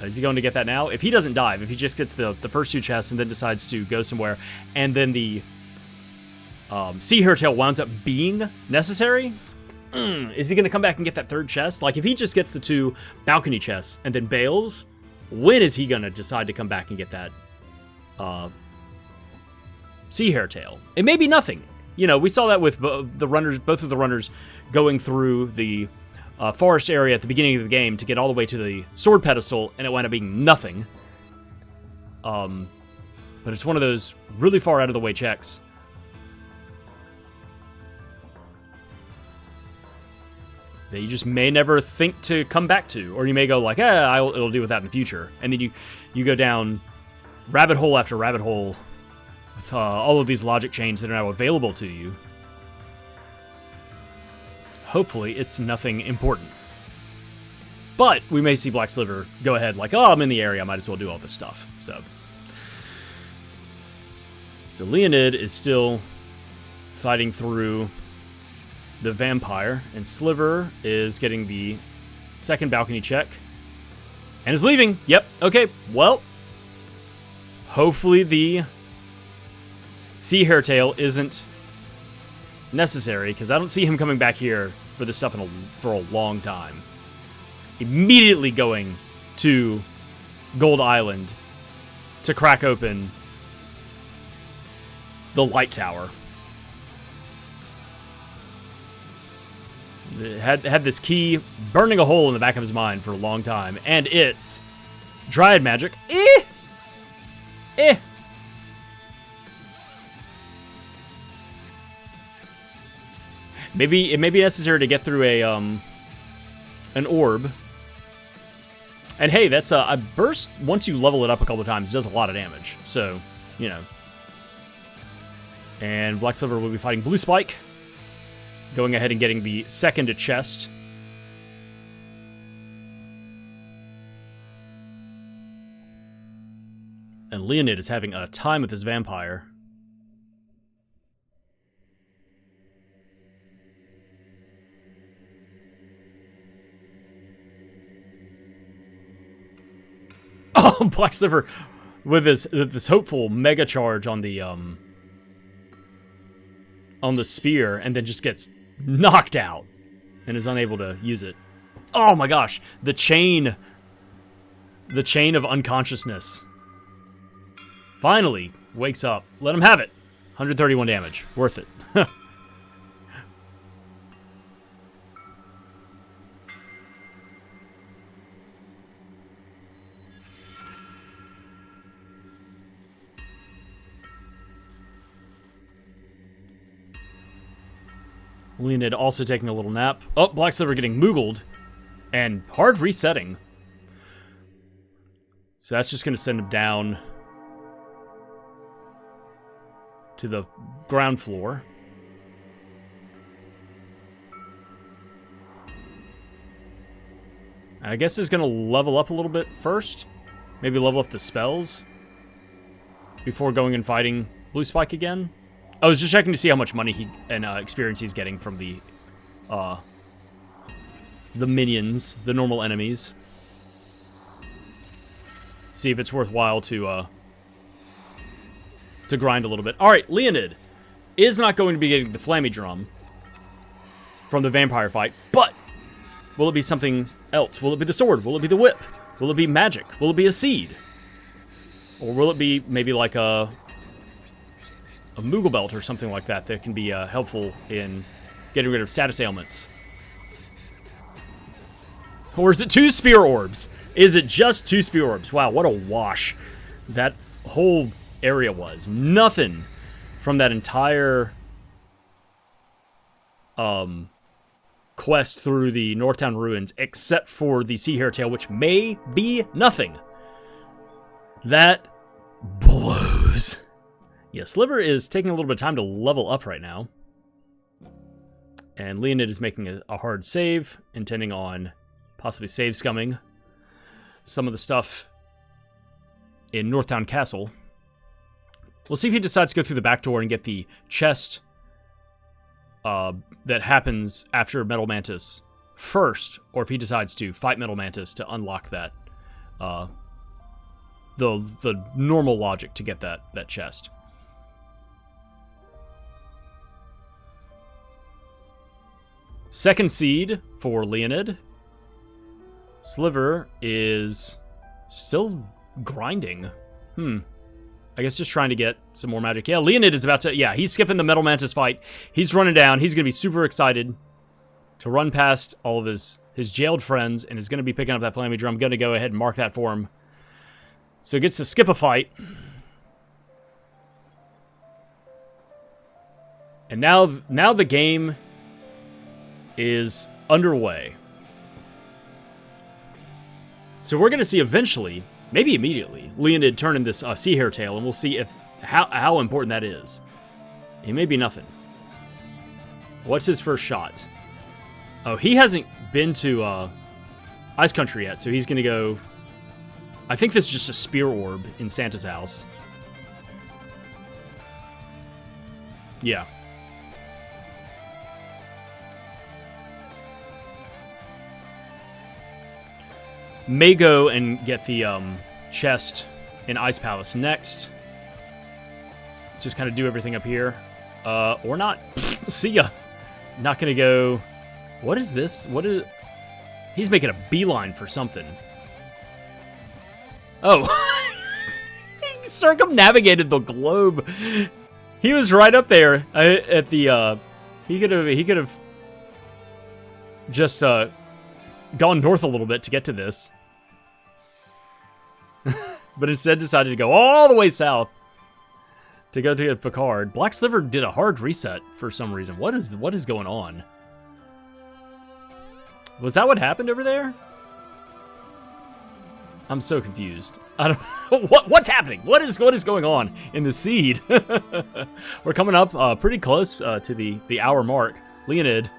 is he going to get that now? If he doesn't dive, if he just gets the first two chests and then decides to go somewhere, and then the Sea Hairtail winds up being necessary, is he going to come back and get that third chest? Like, if he just gets the two balcony chests and then bails, when is he going to decide to come back and get that Sea Hairtail? It may be nothing. You know, we saw that with the runners, both of the runners going through the forest area at the beginning of the game to get all the way to the sword pedestal, and it wound up being nothing. But it's one of those really far out of the way checks. That you just may never think to come back to, or you may go like, it'll deal with that in the future, and then you go down rabbit hole after rabbit hole with all of these logic chains that are now available to you. Hopefully, it's nothing important. But we may see Black Sliver go ahead like, I'm in the area, I might as well do all this stuff. So Leoned is still fighting through the vampire, and Sliver is getting the second balcony check and is leaving. Yep, okay, well, hopefully the Sea Hairtail isn't necessary, because I don't see him coming back here for this stuff for a long time. Immediately going to Gold Island to crack open the light tower. It had this key burning a hole in the back of his mind for a long time, and it's Dryad magic. Maybe it may be necessary to get through an orb. And hey, that's a burst. Once you level it up a couple of times, it does a lot of damage. So, you know. And Black Sliver will be fighting Blue Spike, going ahead and getting the second chest. And Leoned is having a time with this vampire. Oh, Black Sliver with this hopeful mega charge on the spear, and then just gets knocked out and is unable to use it. Oh my gosh, the chain of unconsciousness finally wakes up. Let him have it. 131 damage, worth it. Leoned also taking a little nap. Oh, Black Sliver getting moogled and hard resetting. So that's just going to send him down to the ground floor. And I guess he's going to level up a little bit first. Maybe level up the spells before going and fighting Blue Spike again. I was just checking to see how much money and experience he's getting from the minions, the normal enemies. See if it's worthwhile to grind a little bit. All right, Leoned is not going to be getting the Flammie Drum from the vampire fight, but will it be something else? Will it be the sword? Will it be the whip? Will it be magic? Will it be a seed? Or will it be maybe like a Moogle Belt or something like that that can be helpful in getting rid of status ailments? Or is it 2 spear orbs? Is it just 2 spear orbs? Wow, what a wash that whole area was. Nothing from that entire quest through the Northtown Ruins except for the Sea Hairtail, which may be nothing. That blows. Yeah, Sliver is taking a little bit of time to level up right now. And Leoned is making a hard save, intending on possibly save scumming some of the stuff in Northtown Castle. We'll see if he decides to go through the back door and get the chest that happens after Metal Mantis first, or if he decides to fight Metal Mantis to unlock that, the normal logic to get that chest. Second seed for Leoned. Sliver is still grinding. I guess just trying to get some more magic. Yeah, Leoned is about to... Yeah, he's skipping the Metal Mantis fight. He's running down. He's going to be super excited to run past all of his jailed friends, and is going to be picking up that Flammie Drum. I'm going to go ahead and mark that for him. So he gets to skip a fight. And now the game is underway. So we're going to see eventually, maybe immediately, Leoned turn in this sea hare tail, and we'll see if how important that is. It may be nothing. What's his first shot? Oh, he hasn't been to Ice Country yet, so he's going to go... I think this is just a spear orb in Santa's house. Yeah. May go and get the chest in Ice Palace next. Just kind of do everything up here. Or not. See ya. Not gonna go... What is this? What is... He's making a beeline for something. Oh. He circumnavigated the globe. He was right up there at the... He could have just gone north a little bit to get to this. But instead decided to go all the way south to go to Picard. Black Sliver did a hard reset for some reason. What is going on? Was that what happened over there? I'm so confused. I don't what's happening? What is going on in the seed? We're coming up pretty close to the hour mark. Leoned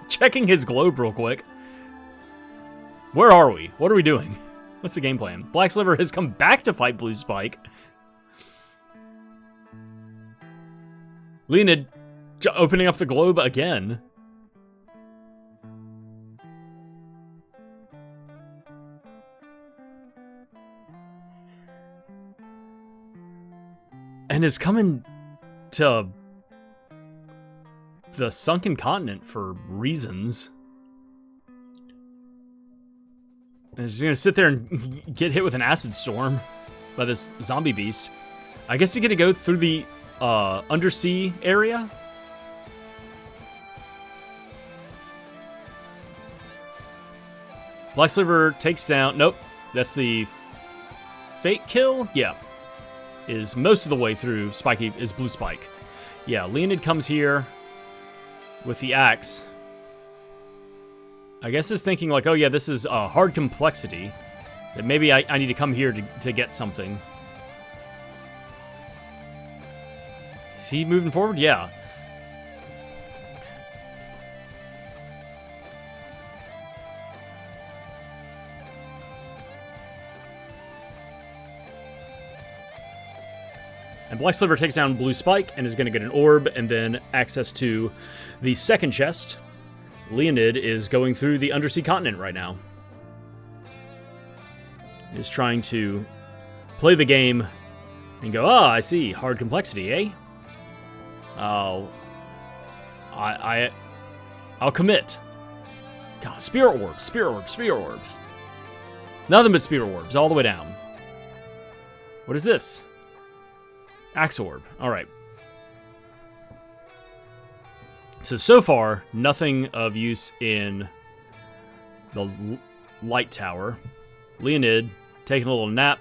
checking his globe real quick. Where are we? What are we doing? What's the game plan? Black Sliver has come back to fight Blue Spike. Leoned opening up the globe again. And is coming to the sunken continent for reasons. And he's gonna sit there and get hit with an acid storm by this zombie beast. I guess he's gonna go through the undersea area. Black Sliver takes down... Nope, that's the fake kill? Yeah. Is most of the way through Spiky is Blue Spike. Yeah, Leoned comes here with the axe. I guess is thinking like, oh yeah, this is hard complexity. That maybe I need to come here to get something. Is he moving forward? Yeah. And Black Sliver takes down Blue Spike and is going to get an orb and then access to the second chest. Leoned is going through the undersea continent right now. He's trying to play the game and go, oh, I see. Hard complexity, eh? I'll commit. God, spirit orbs, spirit orbs, spirit orbs. Nothing but spirit orbs all the way down. What is this? Axe orb. All right. So far, nothing of use in the light tower. Leoned taking a little nap.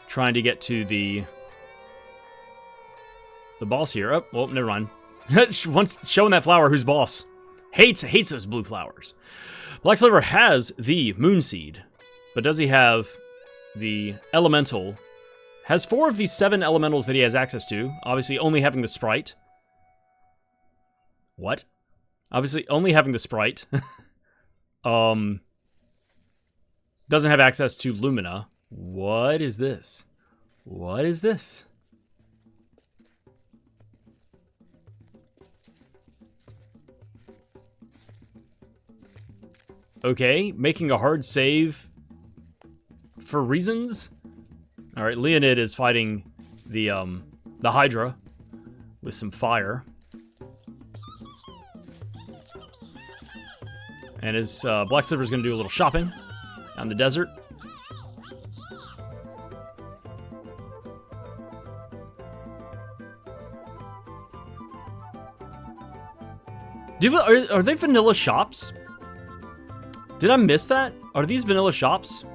Trying to get to the boss here. Oh, well, never mind. Once showing that flower who's boss. Hates those blue flowers. Black Sliver has the Moon Seed, but does he have the Elemental? Has 4 of these 7 elementals that he has access to. Obviously, only having the Sprite. What? Obviously, only having the Sprite. Doesn't Doesn't have access to Lumina. What is this? What is this? Okay, making a hard save for reasons. All right, Leonid is fighting the Hydra with some fire. And his Black Sliver is going to do a little shopping out in the desert. Are they vanilla shops? Did I miss that? Are these vanilla shops?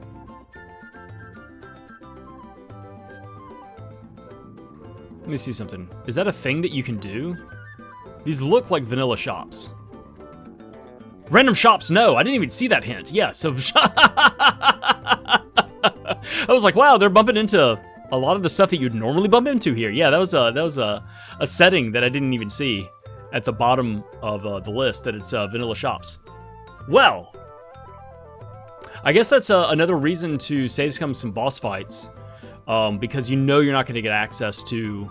Let me see something. Is that a thing that you can do? These look like vanilla shops. Random shops, no. I didn't even see that hint. Yeah, so... I was like, wow, they're bumping into a lot of the stuff that you'd normally bump into here. Yeah, that was a setting that I didn't even see at the bottom of the list, that it's vanilla shops. Well, I guess that's another reason to save scum some boss fights, because you know you're not going to get access to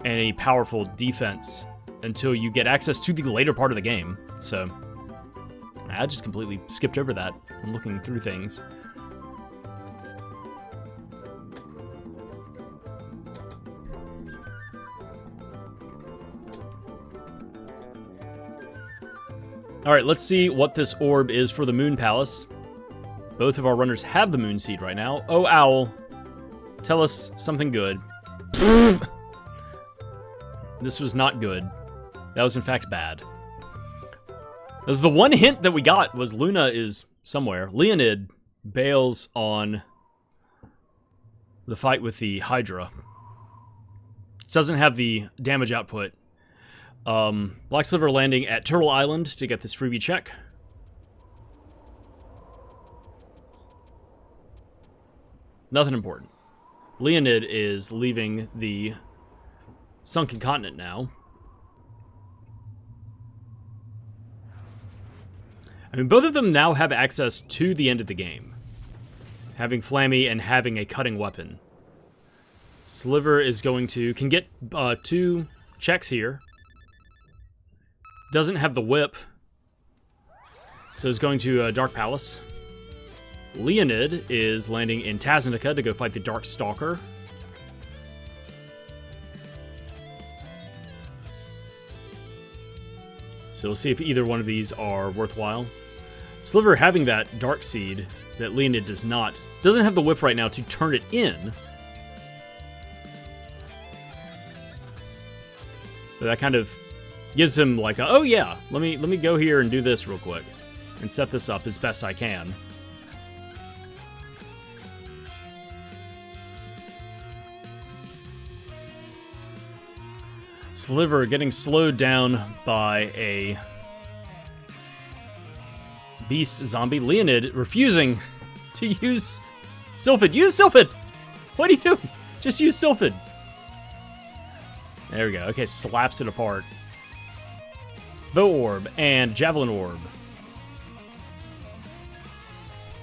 any powerful defense until you get access to the later part of the game. So I just completely skipped over that. I'm looking through things. All right, let's see what this orb is for the Moon Palace. Both of our runners have the Moon Seed right now. Oh, Owl, tell us something good. This was not good. That was, in fact, bad. That was the one hint that we got, was Luna is somewhere. Leonid bails on the fight with the Hydra. It doesn't have the damage output. Black Sliver landing at Turtle Island to get this freebie check. Nothing important. Leonid is leaving the sunken continent now. I mean, both of them now have access to the end of the game, having Flammie and having a cutting weapon. Sliver is going to... can get 2 checks here. Doesn't have the whip, so is going to Dark Palace. Leonid is landing in Taznica to go fight the Dark Stalker. So we'll see if either one of these are worthwhile. Sliver having that Dark Seed that Leonid does not. Doesn't have the whip right now to turn it in. But that kind of gives him like, oh yeah, let me go here and do this real quick and set this up as best I can. Sliver getting slowed down by a beast zombie. Leonid refusing to use Sylphid. Use Sylphid! What are you doing? Just use Sylphid. There we go. Okay, slaps it apart. Bow Orb and Javelin Orb.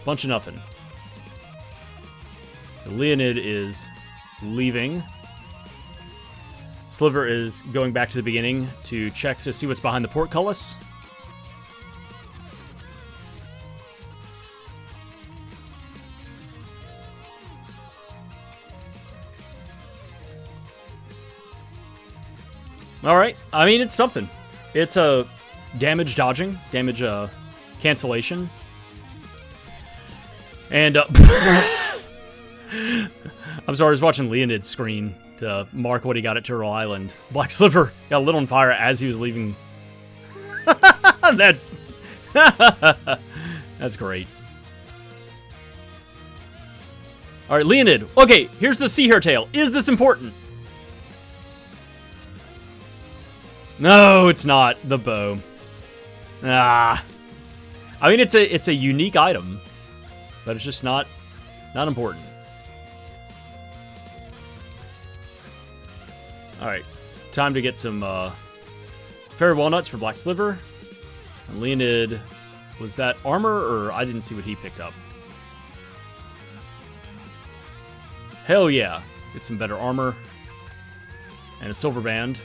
Bunch of nothing. So Leonid is leaving. Sliver is going back to the beginning to check to see what's behind the portcullis. All right. I mean, it's something. It's a damage dodging, damage cancellation. And I'm sorry, I was watching Leonid's screen to mark what he got at Turtle Island. Black Sliver got lit on fire as he was leaving. That's great. All right, Leonid. Okay, here's the Sea Hare Tail. Is this important? No, it's not. The bow. Ah. I mean, it's a unique item, but it's just not important. All right, time to get some fairy walnuts for Black Sliver. And Leonid, was that armor, or I didn't see what he picked up? Hell yeah. Get some better armor. And a silver band.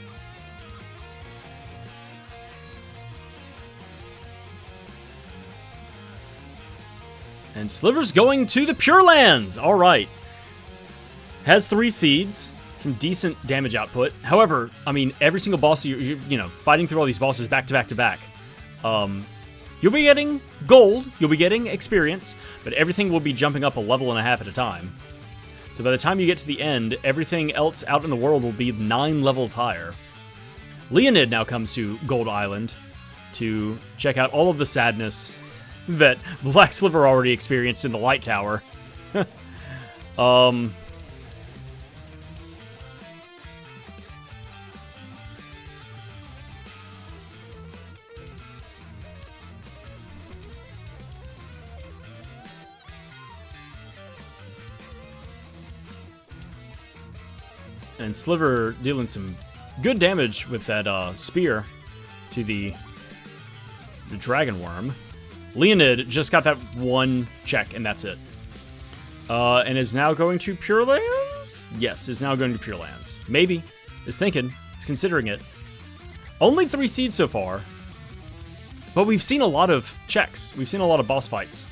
And Sliver's going to the Pure Lands! Alright. Has 3 seeds. Some decent damage output. However, I mean, every single boss, you know, fighting through all these bosses back to back to back. You'll be getting gold, you'll be getting experience, but everything will be jumping up a level and a half at a time. So by the time you get to the end, everything else out in the world will be 9 levels higher. Leoned now comes to Gold Island to check out all of the sadness that Black Sliver already experienced in the Light Tower. And Sliver dealing some good damage with that spear to the Dragon Worm. Leoned just got that 1 check, and that's it. And is now going to Pure Lands? Yes, is now going to Pure Lands. Maybe. Is thinking. Is considering it. Only 3 seeds so far. But we've seen a lot of checks. We've seen a lot of boss fights.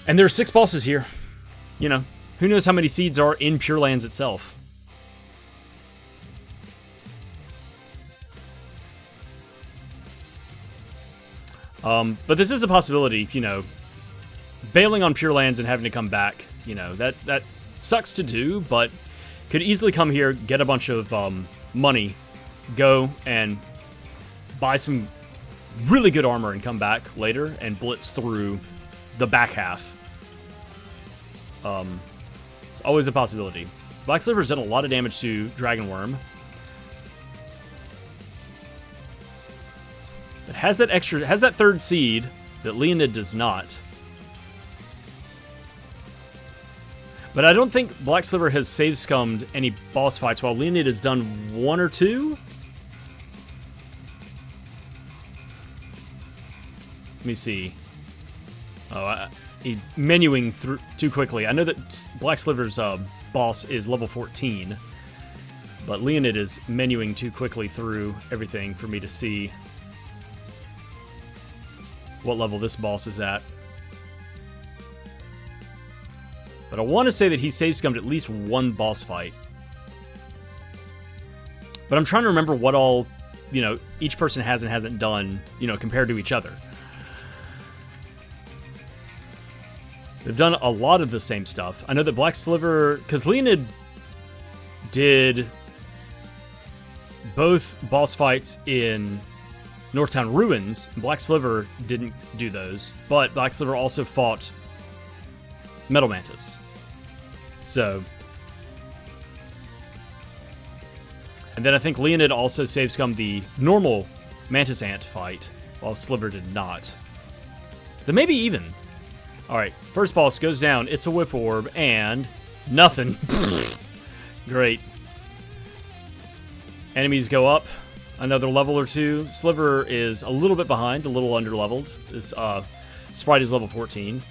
And there are 6 bosses here. You know, who knows how many seeds are in Pure Lands itself. But this is a possibility, you know, bailing on Pure Lands and having to come back, you know, that sucks to do, but could easily come here, get a bunch of money, go and buy some really good armor and come back later and blitz through the back half. It's always a possibility. Black Sliver's done a lot of damage to Dragon Worm. It has that extra, has that 3rd seed that Leoned does not. But I don't think Black Sliver has save scummed any boss fights, while Leoned has done 1 or 2. Let me see. Oh, he's menuing through too quickly. I know that Black Sliver's boss is level 14, but Leoned is menuing too quickly through everything for me to see what level this boss is at. But I want to say that he save scummed at least 1 boss fight. But I'm trying to remember what all, you know, each person has and hasn't done, you know, compared to each other. They've done a lot of the same stuff. I know that Black Sliver, because Leoned did both boss fights in Northtown Ruins. Black Sliver didn't do those, but Black Sliver also fought Metal Mantis. So, and then I think Leoned also save scummed the normal Mantis Ant fight, while Sliver did not. So they may be even. Alright, first boss goes down, it's a Whip Orb, and nothing. Great. Enemies go up another level or 2. Sliver is a little bit behind, a little under-leveled. This Sprite is level 14.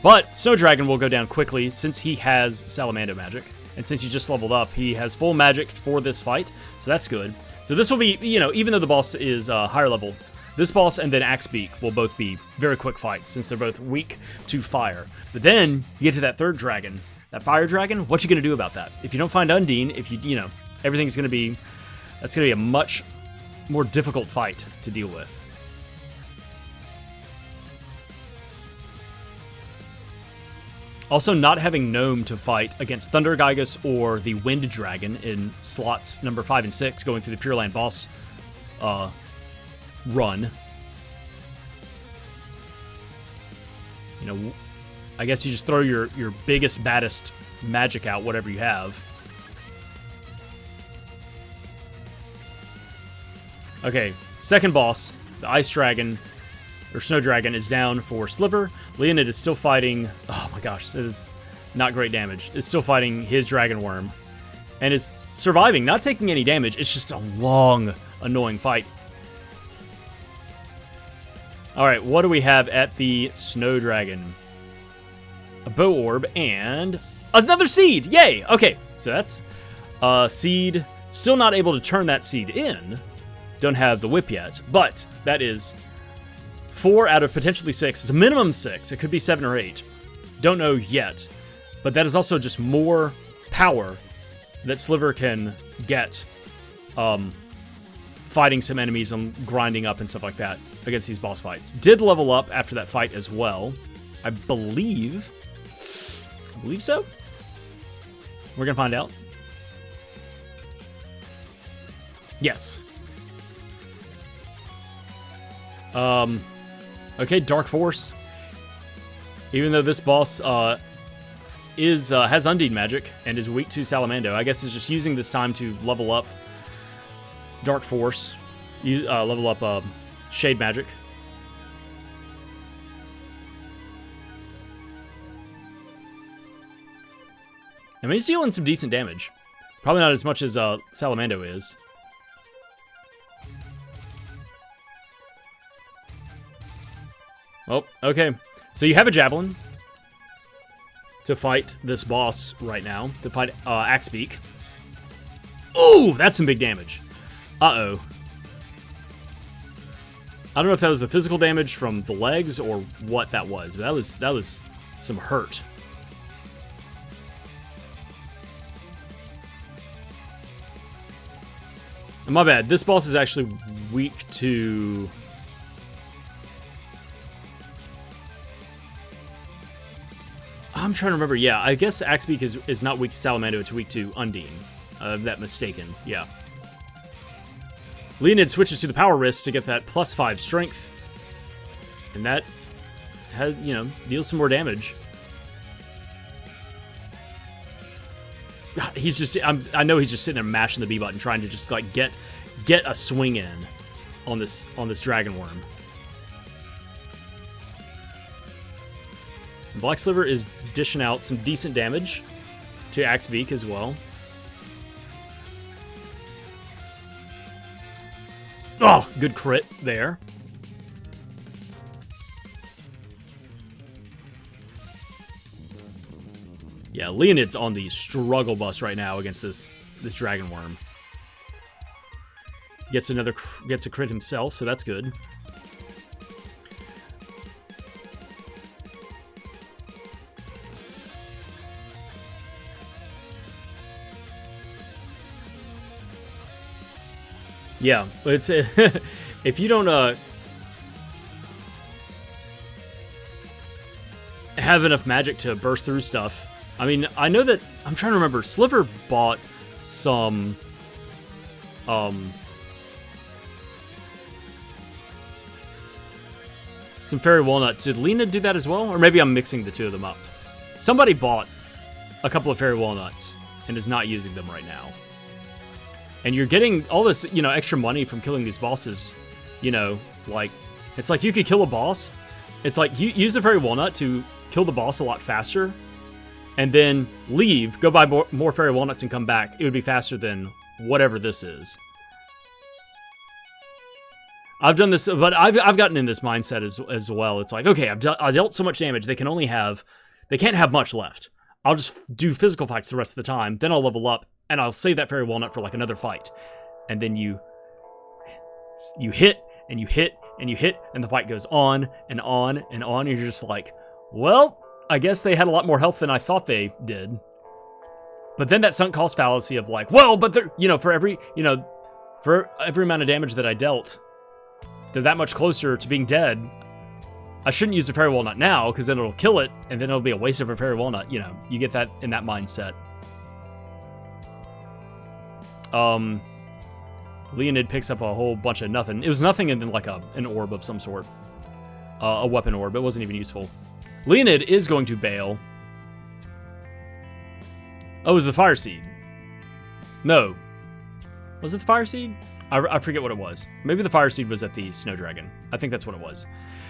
But Snow Dragon will go down quickly since he has Salamando magic. And since he just leveled up, he has full magic for this fight, so that's good. So this will be, you know, even though the boss is higher level, this boss and then Axebeak will both be very quick fights since they're both weak to fire. But then you get to that 3rd dragon, that Fire Dragon. What you gonna do about that? If you don't find Undine, if you know, everything's gonna be, that's gonna be a much more difficult fight to deal with. Also, not having Gnome to fight against Thunder Gygus or the Wind Dragon in slots number 5 and 6, going through the Pure Land boss run. You know, I guess you just throw your biggest, baddest magic out, whatever you have. Okay, second boss, the Ice Dragon, or Snow Dragon, is down for Sliver. Leoned is still fighting, oh my gosh, that is not great damage. It's still fighting his Dragon Worm, and is surviving, not taking any damage. It's just a long, annoying fight. Alright, what do we have at the Snow Dragon? a bow orb, and another seed! Yay! Okay, so that's seed. Still not able to turn that seed in. Don't have the whip yet, but that is 4 out of potentially 6. It's a minimum 6. It could be 7 or 8. Don't know yet. But that is also just more power that Sliver can get fighting some enemies and grinding up and stuff like that against these boss fights. Did level up after that fight as well. I believe so. We're going to find out. Yes. Okay, Dark Force. Even though this boss has Undead magic and is weak to Salamando, I guess is just using this time to level up Dark Force, level up Shade magic. I mean, he's dealing some decent damage. Probably not as much as Salamando is. Oh, okay. So you have a Javelin to fight this boss right now, to fight Axebeak. Ooh, that's some big damage. Uh-oh. I don't know if that was the physical damage from the legs or what that was, but that was some hurt. And my bad, this boss is actually weak to... I'm trying to remember. Yeah, I guess Axebeak is not weak to Salamando, it's weak to Undine. That mistaken. Yeah. Leoned switches to the power wrist to get that +5 strength. And that has, deals some more damage. He's just, I know he's just sitting there mashing the B button, trying to just like get a swing in on this dragon worm. Black Sliver is dishing out some decent damage to Axebeak as well. Oh, good crit there. Yeah, Leonid's on the struggle bus right now against this dragon worm. Gets a crit himself, so that's good. Yeah, but it's if you don't have enough magic to burst through stuff. I mean, I know that I'm trying to remember. Sliver bought some fairy walnuts. Did Lena do that as well, or maybe I'm mixing the two of them up? Somebody bought a couple of fairy walnuts and is not using them right now. And you're getting all this, extra money from killing these bosses, like, it's like you could kill a boss. It's like, you use the fairy walnut to kill the boss a lot faster, and then leave, go buy more fairy walnuts and come back. It would be faster than whatever this is. I've done this, but I've gotten in this mindset as well. It's like, okay, I dealt so much damage, they can't have much left. I'll just do physical fights the rest of the time, then I'll level up, and I'll save that fairy walnut for like another fight. And then you hit, and you hit, and you hit, and the fight goes on, and on, and on, and you're just like, well, I guess they had a lot more health than I thought they did. But then that sunk cost fallacy of like, well, but they're, for every amount of damage that I dealt, they're that much closer to being dead. I shouldn't use the fairy walnut now, because then it'll kill it, and then it'll be a waste of a fairy walnut. You get that in that mindset. Leonid picks up a whole bunch of nothing. It was nothing and then like an orb of some sort. A weapon orb. It wasn't even useful. Leonid is going to bail. Oh, it was the fire seed. No. Was it the fire seed? I forget what it was. Maybe the fire seed was at the snow dragon. I think that's what it was.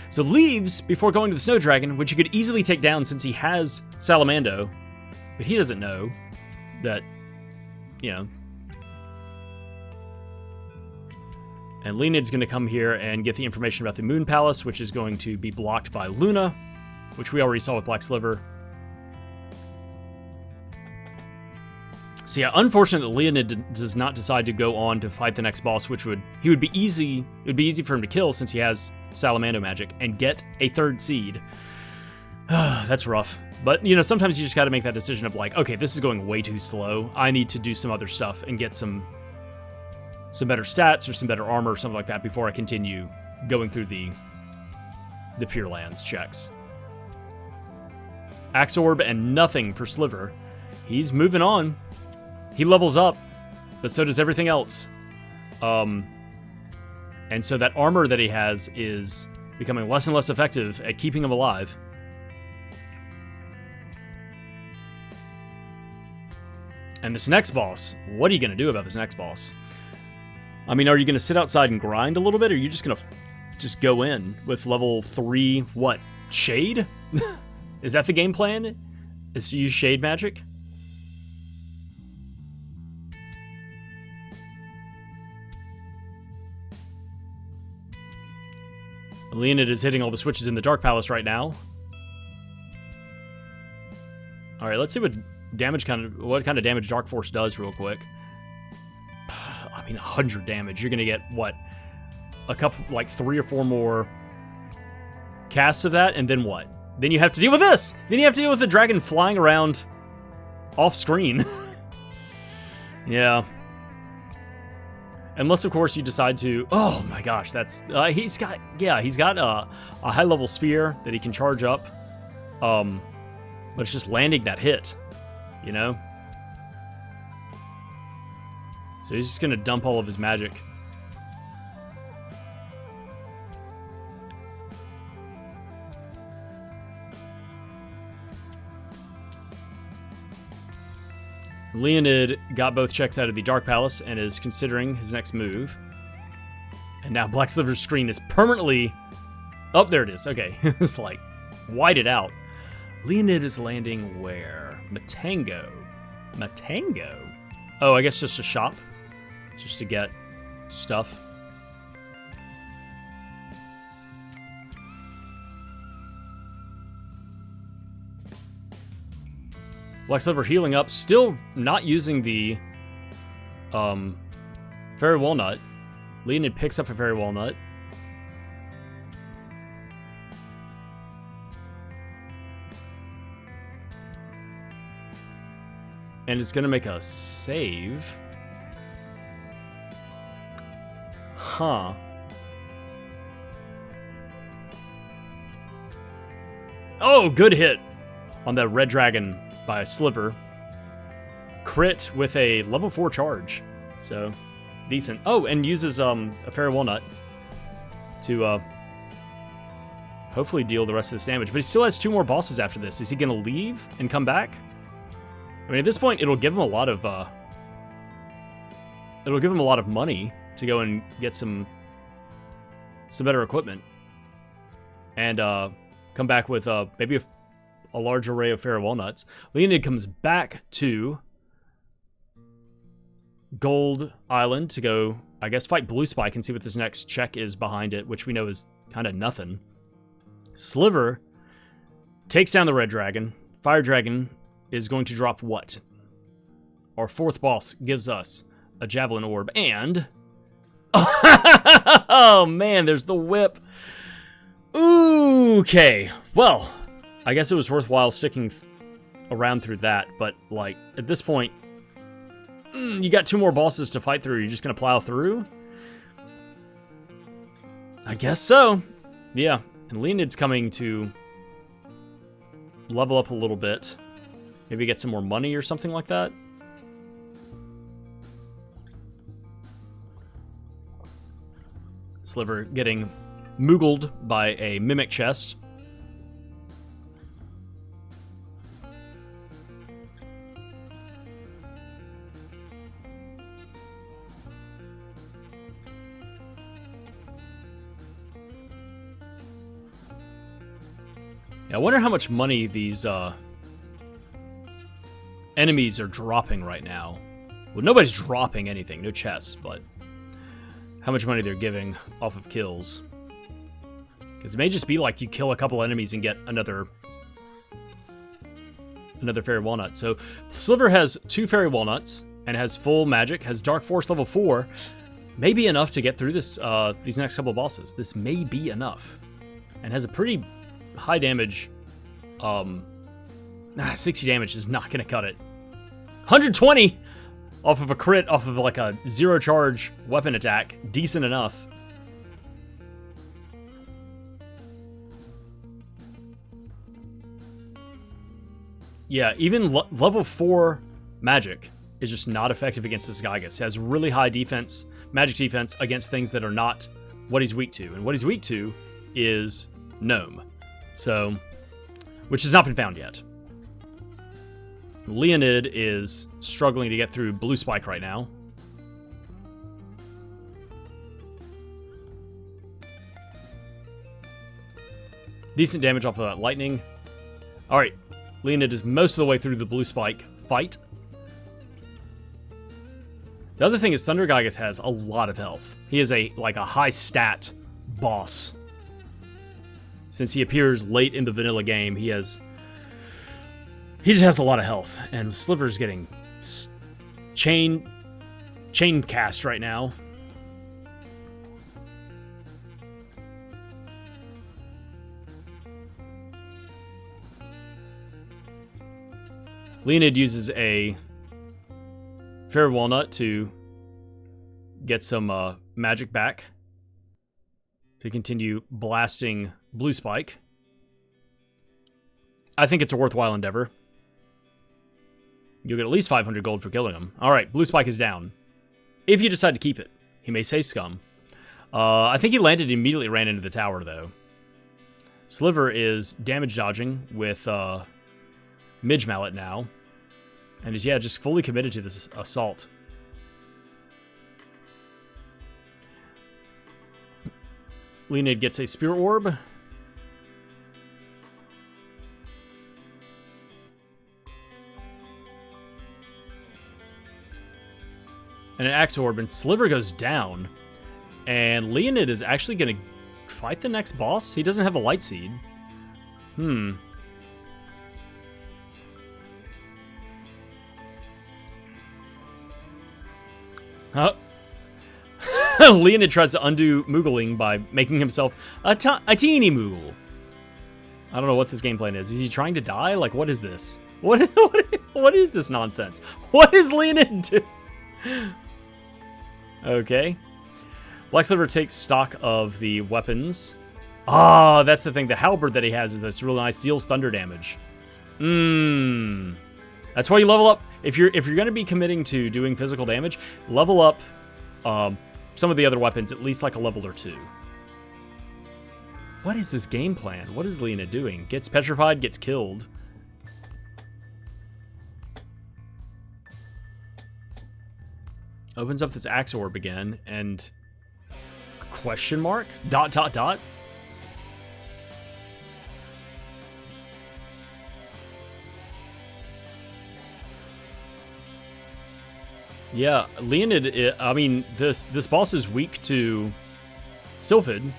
So leaves before going to the snow dragon, which you could easily take down since he has Salamando. But he doesn't know that, And Leonid's going to come here and get the information about the Moon Palace, which is going to be blocked by Luna, which we already saw with Black Sliver. So yeah, unfortunate that Leonid does not decide to go on to fight the next boss, which would be easy. It would be easy for him to kill since he has Salamando magic and get a 3rd seed. That's rough. But, you know, sometimes you just got to make that decision of like, okay, this is going way too slow. I need to do some other stuff and get some better stats or some better armor or something like that before I continue going through the Pure Lands checks. Axe Orb and nothing for Sliver. He's moving on. He levels up, but so does everything else. And so that armor that he has is becoming less and less effective at keeping him alive. And this next boss, what are you going to do about this next boss? I mean, are you going to sit outside and grind a little bit, or are you just going to just go in with level 3, what, Shade? Is that the game plan? Is to use Shade magic? Leonid is hitting all the switches in the Dark Palace right now. Alright, let's see what kind of damage Dark Force does real quick. I mean, 100 damage. You're gonna get, what? A couple, like 3 or 4 more casts of that, and then what? Then you have to deal with this! Then you have to deal with the dragon flying around off-screen. Yeah. Unless, of course, you decide to... Oh, my gosh, that's... he's got a high-level spear that he can charge up. But it's just landing that hit, you know? So he's just going to dump all of his magic. Leonid got both checks out of the Dark Palace and is considering his next move. And now Black Sliver's screen is permanently... Oh, there it is. Okay. It's like, whited out. Leonid is landing where? Matango. Matango? Oh, I guess just a shop. Just to get stuff. Black Sliver healing up, still not using the Fairy Walnut. Leonid picks up a Fairy Walnut. And it's going to make a save. Huh. Oh, good hit on that red dragon by Sliver. Crit with a level 4 charge. So, decent. Oh, and uses a Fairy Walnut to hopefully deal the rest of this damage. But he still has 2 more bosses after this. Is he going to leave and come back? I mean, at this point, it'll give him a lot of money to go and get some better equipment, and come back with maybe a large array of Fairy Walnuts. Leonid comes back to Gold Island to go, I guess, fight Blue Spike and see what this next check is behind it, which we know is kind of nothing. Sliver takes down the Red Dragon. Fire Dragon is going to drop what? Our 4th boss gives us a Javelin Orb and... Oh, man, there's the whip. Okay, well, I guess it was worthwhile sticking around through that, but, like, at this point, you got 2 more bosses to fight through. You're just going to plow through? I guess so. Yeah, and Leonid's coming to level up a little bit. Maybe get some more money or something like that. Sliver getting moogled by a Mimic Chest. I wonder how much money these enemies are dropping right now. Well, nobody's dropping anything, no chests, but how much money they're giving off of kills. Because it may just be like you kill a couple enemies and get another another Fairy Walnut. So Sliver has 2 Fairy Walnuts and has full magic, has Dark Force level 4. May be enough to get through this these next couple of bosses. This may be enough. And has a pretty high damage. 60 damage is not going to cut it. 120 off of a crit, off of like a 0 charge weapon attack. Decent enough. Yeah, even level 4 magic is just not effective against this Gygas. He has really high defense, magic defense against things that are not what he's weak to. And what he's weak to is Gnome. So, which has not been found yet. Leoned is struggling to get through Blue Spike right now. Decent damage off of that lightning. Alright, Leoned is most of the way through the Blue Spike fight. The other thing is Thunder Gygas has a lot of health. He is a high stat boss. Since he appears late in the vanilla game, he just has a lot of health. And Sliver's getting chain cast right now. Leoned uses a Fairy Walnut to get some magic back to continue blasting Blue Spike. I think it's a worthwhile endeavor. You'll get at least 500 gold for killing him. Alright, Blue Spike is down. If you decide to keep it. He may say scum. I think he landed and immediately ran into the tower, though. Sliver is damage dodging with Midge Mallet now. And is, just fully committed to this assault. Leoned gets a Spear Orb. And an Axe Orb, and Sliver goes down. And Leoned is actually going to fight the next boss? He doesn't have a Light Seed. Leoned tries to undo Moogling by making himself a teeny Moogle. I don't know what this game plan is. Is he trying to die? Like, what is this? What is this nonsense? What is Leoned do? Okay. Black Sliver takes stock of the weapons. Ah, that's the thing. The halberd that he has is that's really nice. Deals thunder damage. That's why you level up. If you're going to be committing to doing physical damage, level up some of the other weapons at least like a level or 2. What is this game plan? What is Leoned doing? Gets petrified, gets killed. Opens up this Axe Orb again, and question mark? ... Yeah, Leoned, I mean, this boss is weak to Sylphid,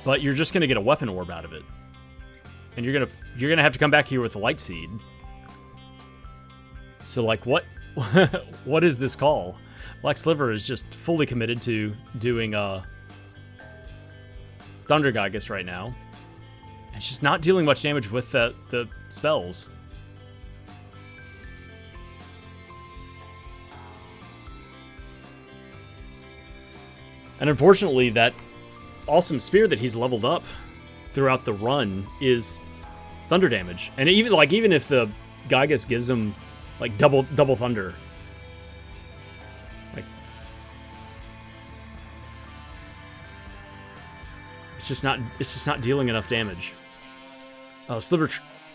but you're just gonna get a weapon orb out of it. And you're gonna have to come back here with a Light Seed. So like what what is this call? Black Sliver is just fully committed to doing Thunder Gygas right now. And she's not dealing much damage with the spells. And unfortunately, that awesome spear that he's leveled up throughout the run is thunder damage. And even if the Gygas gives him like double thunder, like it's just not dealing enough damage. Oh, Sliver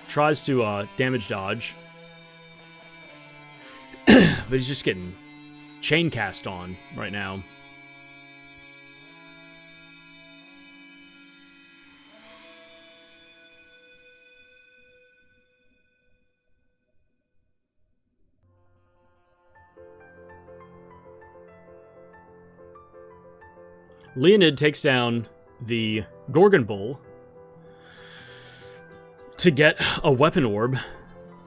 tries to damage dodge, but he's just getting chain cast on right now. Leoned takes down the Gorgon Bull to get a weapon orb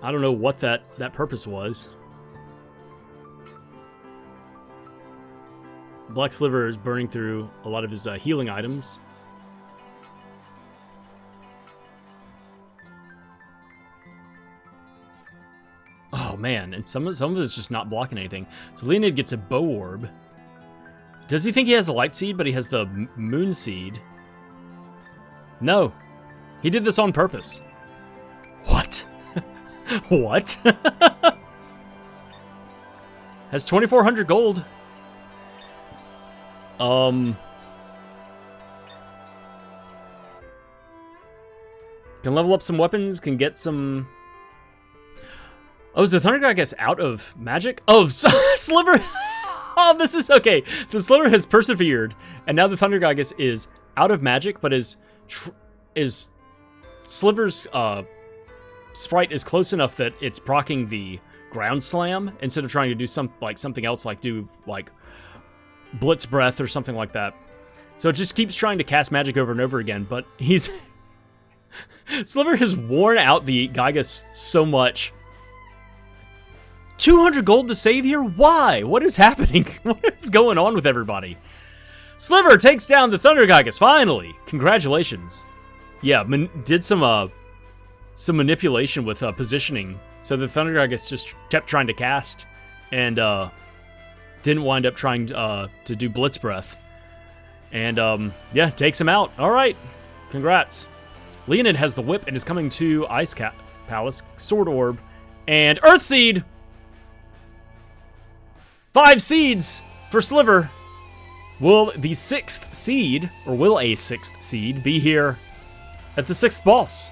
I don't know what that purpose was. Black Sliver is burning through a lot of his healing items. Oh man, and some of it's just not blocking anything. So Leoned gets a bow orb. Does he think he has a light seed, but he has the moon seed? No. He did this on purpose. What? What? Has 2,400 gold. Can level up some weapons, can get some... Oh, is the Thunder God, I guess, out of magic? Oh, Sliver! Oh, this is okay. So Sliver has persevered, and now the Thunder Goddess is out of magic, but is Sliver's Sprite is close enough that it's proccing the ground slam instead of trying to do something else, like do like Blitz Breath or something like that. So it just keeps trying to cast magic over and over again, but Sliver has worn out the Gygas so much. 200 gold to save here? Why? What is happening? What is going on with everybody? Sliver takes down the Thunder Gygas, finally! Congratulations. Yeah, did some manipulation with positioning, so the Thunder Gygas just kept trying to cast, and didn't wind up trying to do Blitz Breath. And yeah, takes him out. Alright, congrats. Leoned has the whip and is coming to Ice Palace, Sword Orb, and Earth Seed! 5 seeds for Sliver. Will the 6th seed, or will a 6th seed, be here at the 6th boss?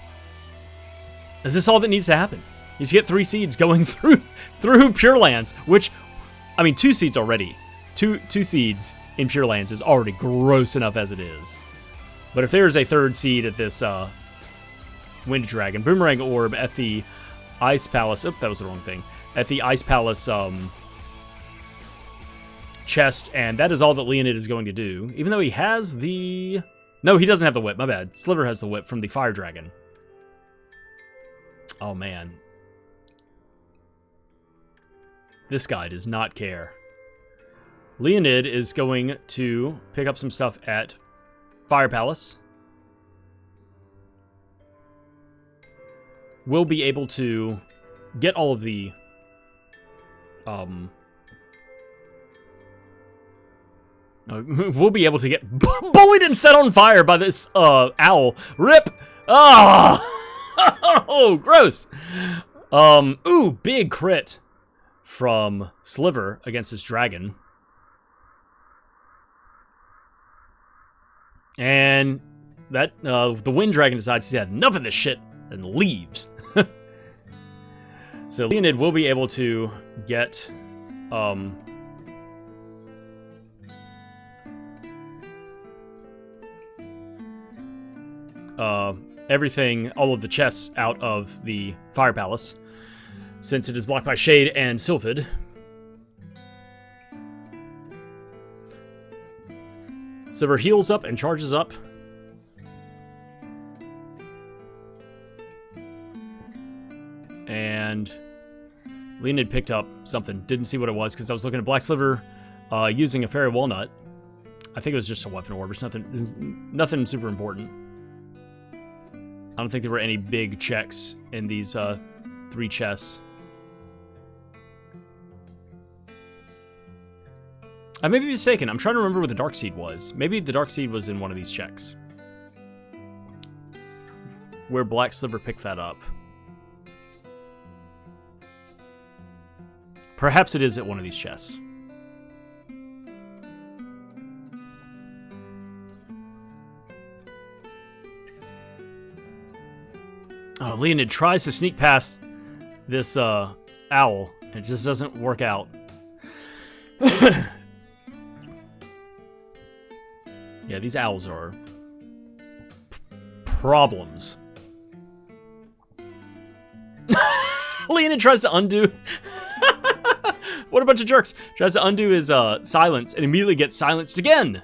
Is this all that needs to happen? You just get 3 seeds going through Pure Lands, which, I mean, 2 seeds already. Two seeds in Pure Lands is already gross enough as it is. But if there's a 3rd seed at this Wind Dragon, Boomerang Orb at the Ice Palace, oops, that was the wrong thing, at the Ice Palace chest, and that is all that Leoned is going to do, even though he has the... No, he doesn't have the whip, my bad. Sliver has the whip from the Fire Dragon. Oh, man. This guy does not care. Leoned is going to pick up some stuff at Fire Palace. We'll be able to get all of the... we'll be able to get bullied and set on fire by this owl. Rip! Oh, gross! Ooh, big crit from Sliver against his dragon. And that the Wind Dragon decides he's had enough of this shit and leaves. So Leoned will be able to get everything, all of the chests out of the Fire Palace, since it is blocked by Shade and Sylphid. Sliver heals up and charges up. And Leoned picked up something. Didn't see what it was because I was looking at Black Sliver using a Fairy Walnut. I think it was just a weapon orb or something. Nothing super important. I don't think there were any big checks in these 3 chests. I may be mistaken. I'm trying to remember where the Dark Seed was. Maybe the Dark Seed was in one of these checks. Where Black Sliver picked that up. Perhaps it is at one of these chests. Oh, Leoned tries to sneak past this owl. It just doesn't work out. Yeah, these owls are problems. Leoned tries to undo. What a bunch of jerks. Tries to undo his silence and immediately gets silenced again.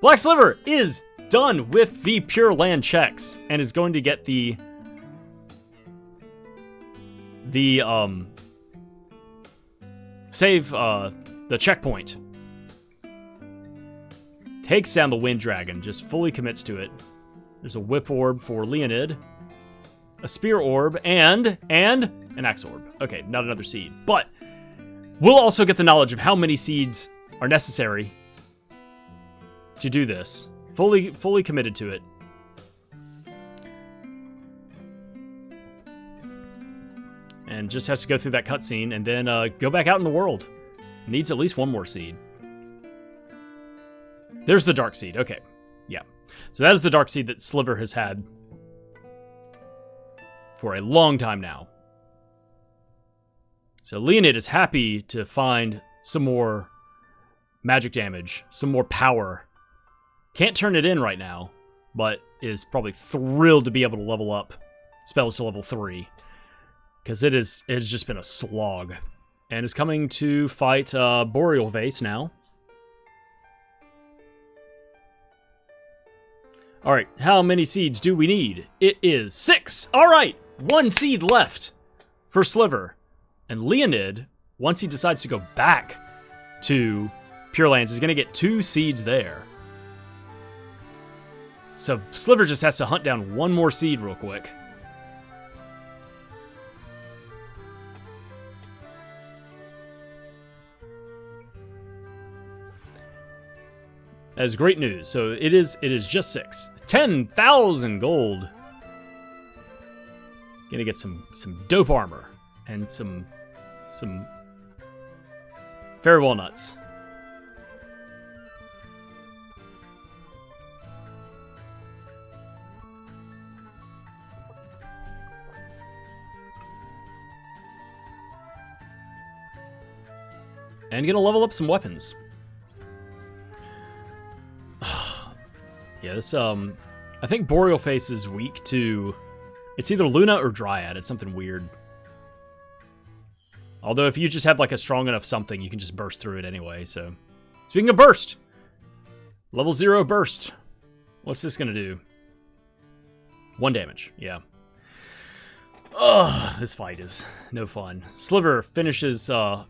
Black Sliver is done with the Pure Land checks and is going to get the the the checkpoint. Takes down the Wind Dragon, just fully commits to it. There's a Whip Orb for Leonid, a Spear Orb, and an Axe Orb. Okay, not another seed, but we'll also get the knowledge of how many seeds are necessary to do this. Fully committed to it. And just has to go through that cutscene and then go back out in the world. Needs at least one more seed. There's the Dark Seed. Okay. Yeah. So that is the Dark Seed that Sliver has had for a long time now. So Leonid is happy to find some more magic damage, some more power. Can't turn it in right now, but is probably thrilled to be able to level up spells to level 3. Because it has just been a slog. And is coming to fight Boreal Vase now. Alright, how many seeds do we need? It is 6! Alright, 1 seed left for Sliver. And Leonid, once he decides to go back to Pure Lands, is going to get 2 seeds there. So Sliver just has to hunt down 1 more seed real quick. That is great news. So it is just 6. 10,000 gold. Gonna get some dope armor and some fairy walnuts. And gonna level up some weapons. Yeah, this, I think Boreal Face is weak to... It's either Luna or Dryad. It's something weird. Although if you just have, like, a strong enough something, you can just burst through it anyway, so... Speaking of burst! Level 0 burst. What's this gonna do? 1 damage, yeah. Ugh, this fight is no fun. Sliver finishes, up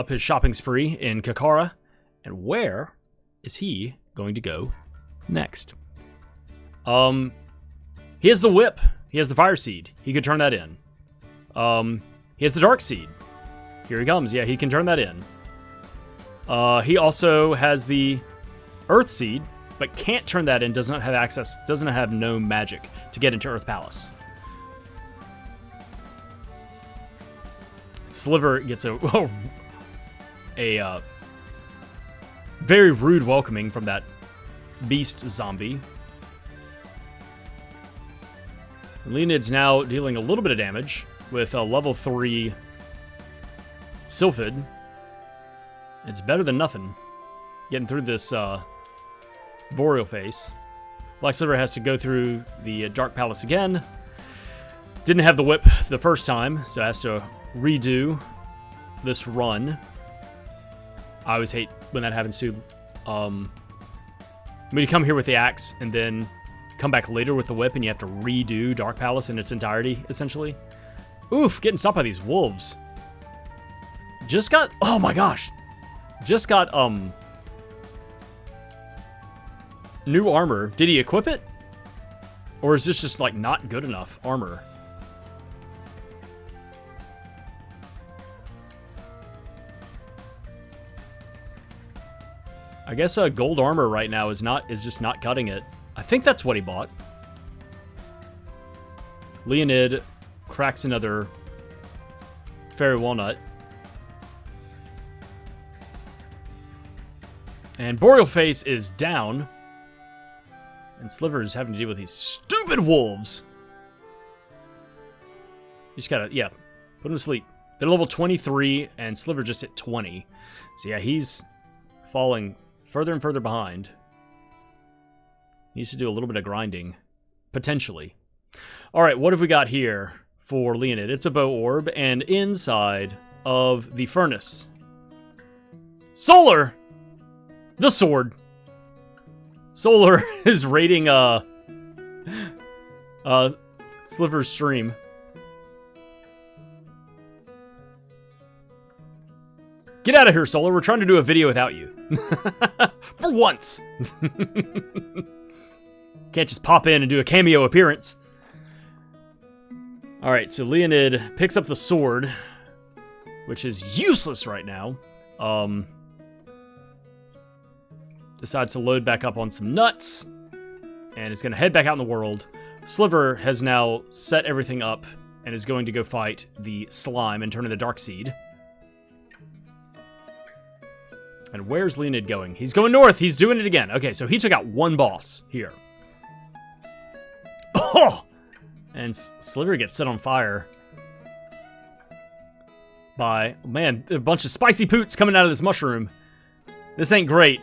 his shopping spree in Kakara. And where is he going to go next? He has the Whip. He has the Fire Seed. He could turn that in. He has the Dark Seed. Here he comes. Yeah, he can turn that in. He also has the Earth Seed, but can't turn that in, does not have access, doesn't have no magic to get into Earth Palace. Sliver gets a very rude welcoming from that beast zombie. Leonid's now dealing a little bit of damage with a level 3 Sylphid. It's better than nothing. Getting through this Boreal Face. Black Sliver has to go through the Dark Palace again. Didn't have the whip the first time, so has to redo this run. I always hate when that happens too. When you come here with the axe and then come back later with the whip and you have to redo Dark Palace in its entirety, essentially. Oof, getting stopped by these wolves. Just got, oh my gosh. Just got, new armor. Did he equip it? Or is this just, like, not good enough armor? I guess gold armor right now is just not cutting it. I think that's what he bought. Leonid cracks another fairy walnut. And Boreal Face is down. And Sliver is having to deal with these stupid wolves. You just gotta, yeah, put them to sleep. They're level 23, and Sliver just hit 20. So yeah, he's falling further and further behind. Needs to do a little bit of grinding. Potentially. Alright, what have we got here for Leonid? It's a bow orb, and inside of the furnace. Solar! The sword. Solar is raiding Sliver's stream. Get out of here, Solar. We're trying to do a video without you. For once. Can't just pop in and do a cameo appearance. Alright, so Leonid picks up the sword, which is useless right now. Decides to load back up on some nuts, and is going to head back out in the world. Sliver has now set everything up and is going to go fight the slime and turn into Dark Seed. And where's Leonid going? He's going north. He's doing it again. Okay, so he took out one boss here. Oh! And Sliver gets set on fire by, man, a bunch of spicy poots coming out of this mushroom. This ain't great.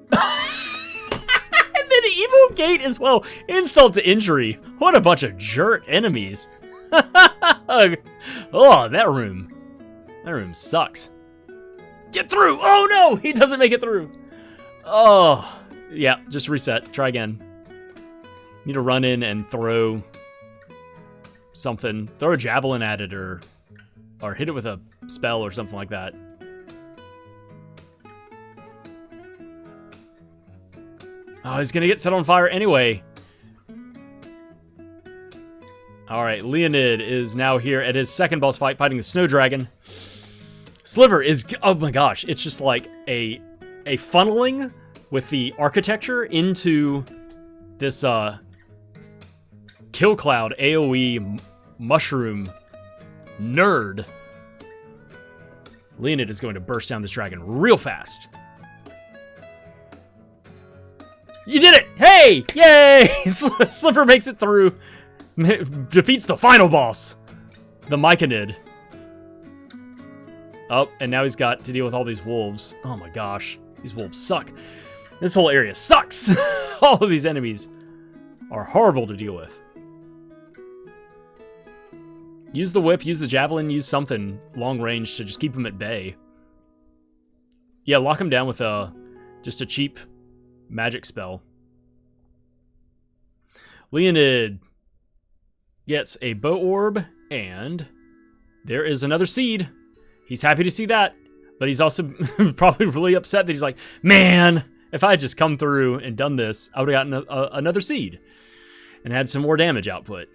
And then Evil Gate as well. Insult to injury. What a bunch of jerk enemies. Oh, that room. That room sucks. Get through! Oh no! He doesn't make it through. Oh. Yeah, just reset. Try again. Need to run in and throw something. Throw a javelin at it or hit it with a spell or something like that. Oh, he's gonna get set on fire anyway. Alright, Leonid is now here at his second boss fight, fighting the Snow Dragon. Sliver is, oh my gosh, it's just like a funneling with the architecture into this Kill Cloud AoE mushroom nerd. Leonid is going to burst down this dragon real fast. You did it! Hey! Yay! Sliver makes it through. Defeats the final boss, the Myconid. Oh, and now he's got to deal with all these wolves. Oh my gosh, these wolves suck. This whole area sucks. All of these enemies are horrible to deal with. Use the whip, use the javelin, use something long range to just keep him at bay. Yeah, lock him down with just a cheap magic spell. Leonid gets a bow orb, and there is another seed. He's happy to see that, but he's also probably really upset that he's like, man, if I had just come through and done this, I would have gotten another seed and had some more damage output.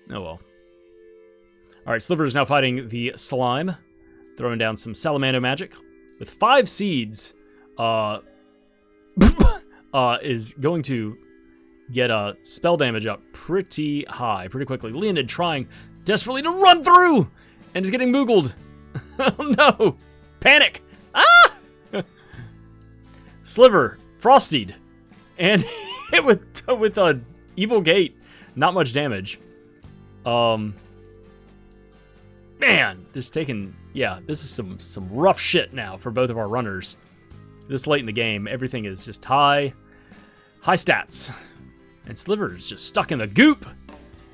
Oh well. Alright, Sliver is now fighting the slime, throwing down some Salamando magic. With 5 seeds, is going to get spell damage up pretty high, pretty quickly. Leonid trying desperately to run through, and is getting moogled. Oh no! Panic! Ah! Sliver, Frostied, and hit with a Evil Gate. Not much damage. Man, this is some rough shit now for both of our runners. This late in the game, everything is just high stats. And Sliver is just stuck in the goop,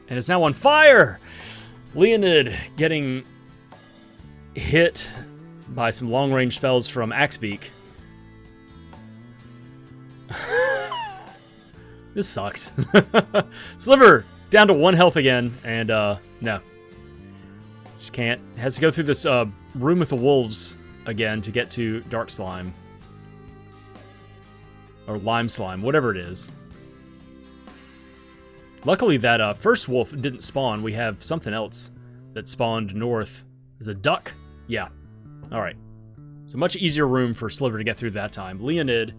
and is now on fire. Leonid getting hit by some long-range spells from Axebeak. This sucks. Sliver down to 1 health again, and no. Just can't. Has to go through this room with the wolves again to get to Dark Slime. Or Lime Slime, whatever it is. Luckily that first wolf didn't spawn. We have something else that spawned north. Is a duck? Yeah. Alright. It's a much easier room for Sliver to get through that time. Leonid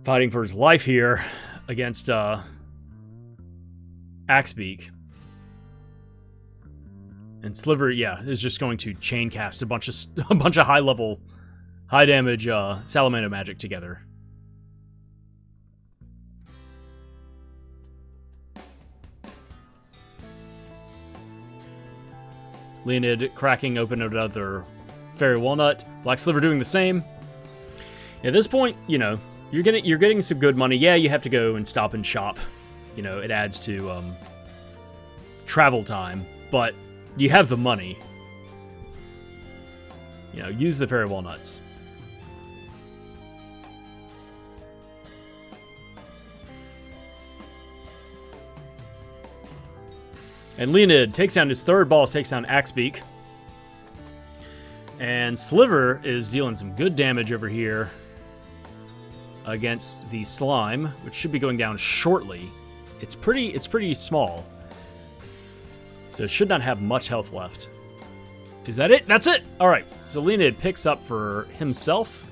fighting for his life here against Axebeak. And Sliver, yeah, is just going to chain cast a bunch of high level, high damage Salamando magic together. Leonid cracking open another Fairy Walnut. Black Sliver doing the same. At this point, you know, you're getting some good money. Yeah, you have to go and stop and shop. You know, it adds to travel time, but you have the money. You know, use the Fairy Walnuts. And Leonid takes down his third boss, takes down Axebeak. And Sliver is dealing some good damage over here against the slime, which should be going down shortly. It's pretty small, so it should not have much health left. Is that it? That's it! Alright, so Leoned picks up for himself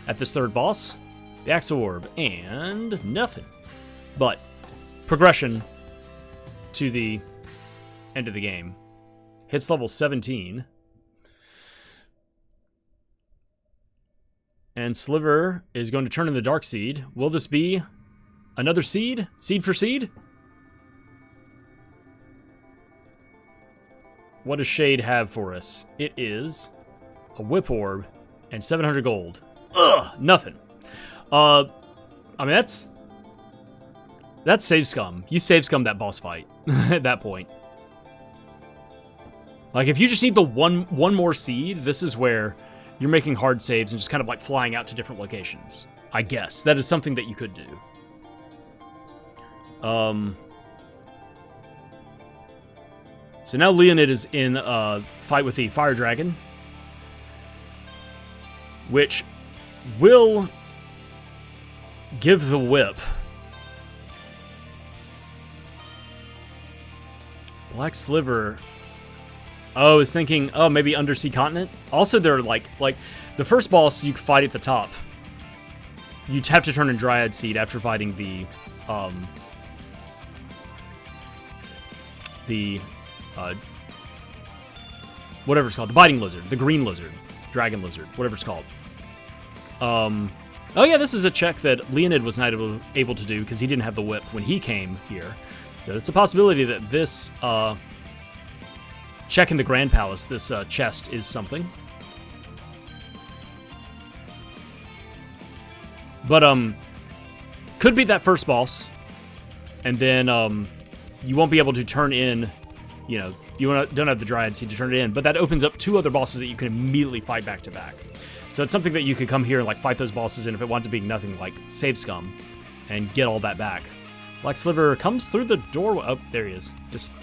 at this third boss, the Axle Orb, and nothing. But progression to the end of the game. Hits level 17. And Sliver is going to turn in the Dark Seed. Will this be another seed? Seed for seed? What does Shade have for us? It is a Whip Orb and 700 gold. Ugh, nothing. I mean, that's save scum. You save scum that boss fight at that point. Like, if you just need the one more seed, this is where you're making hard saves and just kind of like flying out to different locations. I guess. That is something that you could do. So now Leoned is in a fight with the Fire Dragon, which will give the whip. Black Sliver. Oh, I was thinking, oh, maybe Undersea Continent. Also, they're like the first boss you fight at the top. You'd have to turn in Dryad Seed after fighting the whatever it's called, the Biting Lizard, the Green Lizard, Dragon Lizard, whatever it's called. Oh yeah, this is a check that Leoned was not able to do because he didn't have the whip when he came here. So it's a possibility that this check in the Grand Palace, this chest, is something. But could be that first boss, and then you won't be able to turn in, you know, you don't have the Dryad Seed to turn it in, but that opens up 2 other bosses that you can immediately fight back to back. So it's something that you could come here and like fight those bosses, and if it winds up being nothing, like save scum and get all that back. Black Sliver comes through the door. Oh, there he is. Just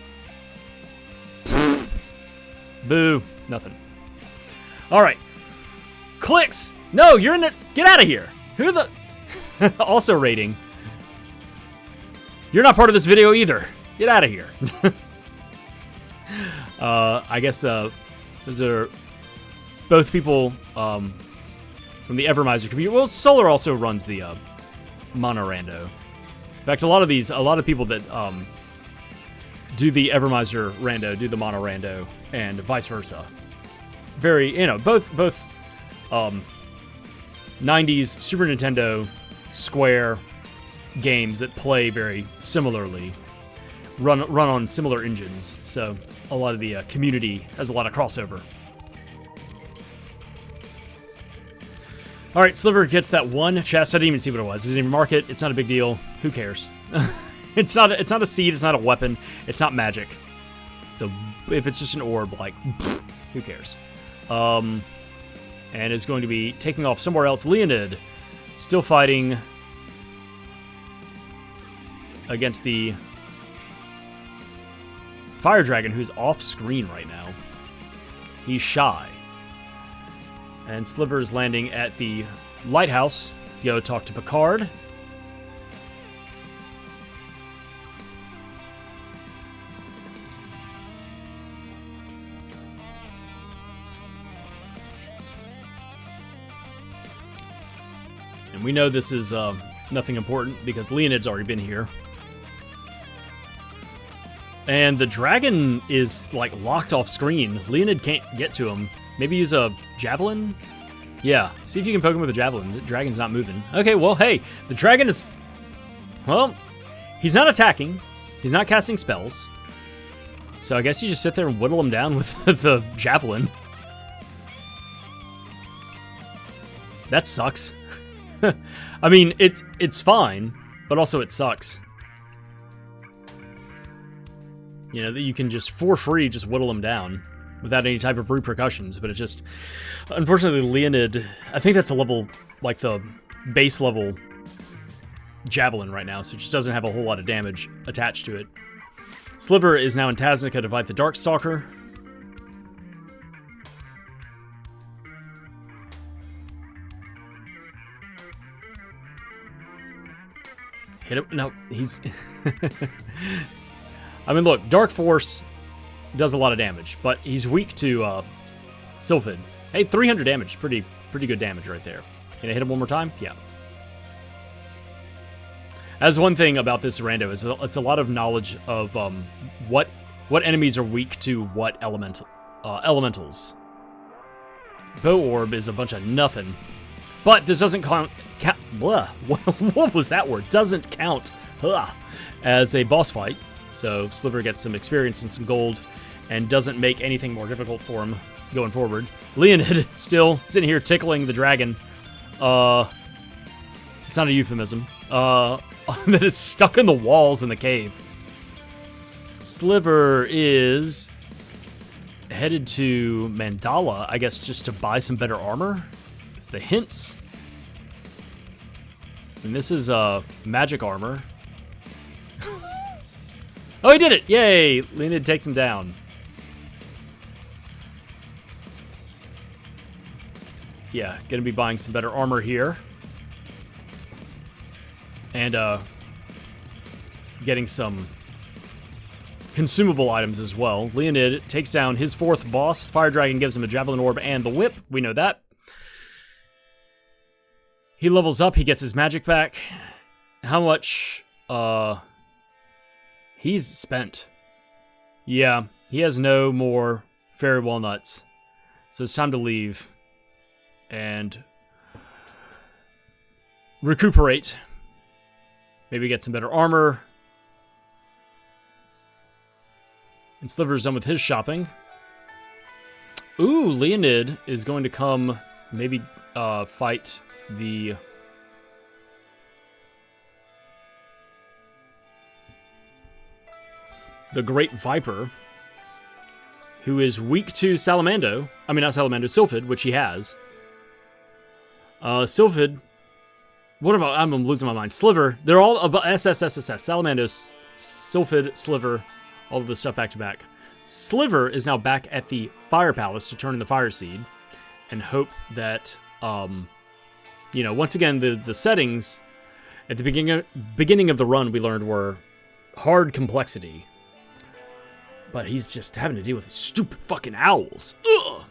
boo, nothing. All right, clicks. No, you're in it. Get out of here. Who the? Also rating. You're not part of this video either. Get out of here. I guess those are both people from the Evermizer community. Well, Solar also runs the Mono Rando. In fact, a lot of people that do the Evermizer Rando do the Mono Rando, and vice versa. Very, you know, both 90s Super Nintendo Square games that play very similarly, run on similar engines. So a lot of the community has a lot of crossover. All right, Sliver gets that one chest. I didn't even see what it was. I didn't even mark it. It's not a big deal. Who cares? It's not a seed. It's not a weapon. It's not magic. So if it's just an orb, like, who cares? And is going to be taking off somewhere else. Leoned still fighting against the Fire Dragon, who's off screen right now. He's shy. And Sliver's landing at the lighthouse. Go talk to Picard. And we know this is nothing important because Leoned's already been here. And the dragon is, like, locked off screen. Leoned can't get to him. Maybe use a javelin? Yeah, see if you can poke him with a javelin. The dragon's not moving. Okay, well, hey, the dragon is... Well, he's not attacking. He's not casting spells. So I guess you just sit there and whittle him down with the javelin. That sucks. I mean, it's fine, but also it sucks. You know, that you can just, for free, just whittle them down without any type of repercussions, but it just... Unfortunately, Leoned, I think that's a level, like the base level javelin right now, so it just doesn't have a whole lot of damage attached to it. Sliver is now in Taznica to fight the Darkstalker. Hit him. No, he's... I mean, look, Dark Force does a lot of damage, but he's weak to Sylphid. Hey, 300 damage. Pretty good damage right there. Can I hit him one more time? Yeah. As one thing about this rando is it's a lot of knowledge of what enemies are weak to what elementals. Bow Orb is a bunch of nothing. But this doesn't count what was that word? Doesn't count as a boss fight. So Sliver gets some experience and some gold and doesn't make anything more difficult for him going forward. Leoned still sitting here tickling the dragon. It's not a euphemism. That is stuck in the walls in the cave. Sliver is headed to Mandala, I guess, just to buy some better armor. It's the hints. And this is magic armor. Oh, he did it! Yay! Leoned takes him down. Yeah, gonna be buying some better armor here. And getting some consumable items as well. Leoned takes down his fourth boss. Fire Dragon gives him a Javelin Orb and the Whip. We know that. He levels up. He gets his magic back. How much? He's spent. Yeah, he has no more Fairy Walnuts. So it's time to leave. And recuperate. Maybe get some better armor. And Sliver's done with his shopping. Ooh, Leoned is going to come maybe fight the... the Great Viper, who is weak to Salamando. I mean, not Salamando, Sylphid, which he has. Sylphid... What about... I'm losing my mind. Sliver. They're all about SSSSS. Salamando, Sylphid, Sliver. All of this stuff back to back. Sliver is now back at the Fire Palace to turn in the Fire Seed. And hope that, you know, once again, the settings at the beginning of the run we learned were hard complexity. But he's just having to deal with stupid fucking owls. Ugh!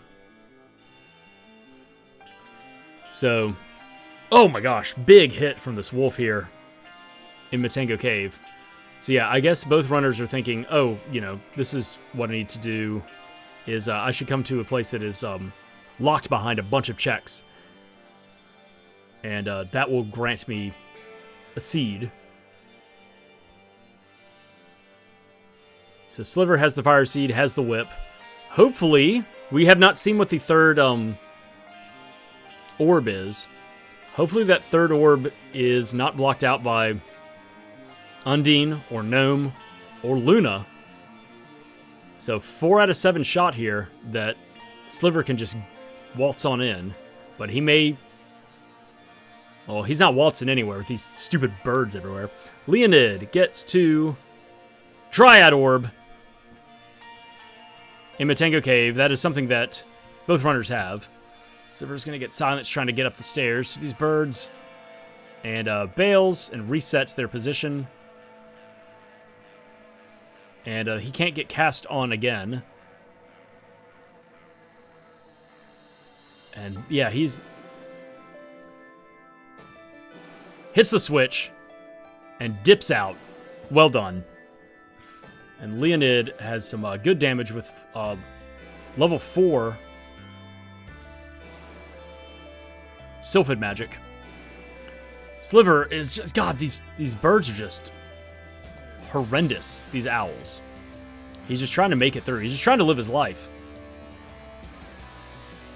So... Oh my gosh, big hit from this wolf here in Matango Cave. So yeah, I guess both runners are thinking, oh, you know, this is what I need to do, is I should come to a place that is locked behind a bunch of checks. And that will grant me a seed. So Sliver has the Fire Seed, has the Whip. Hopefully, we have not seen what the third orb is. Hopefully that third orb is not blocked out by Undine or Gnome or Luna. So 4 out of 7 shot here that Sliver can just waltz on in. But he may... Well, he's not waltzing anywhere with these stupid birds everywhere. Leoned gets to Dryad Orb in Matango Cave. That is something that both runners have. Sliver's going to get silenced trying to get up the stairs to these birds. And bails and resets their position. And he can't get cast on again. And yeah, he's... hits the switch and dips out. Well done. And Leoned has some good damage with level 4 Sylphid magic. Sliver is just... God, these birds are just horrendous, these owls. He's just trying to make it through. He's just trying to live his life.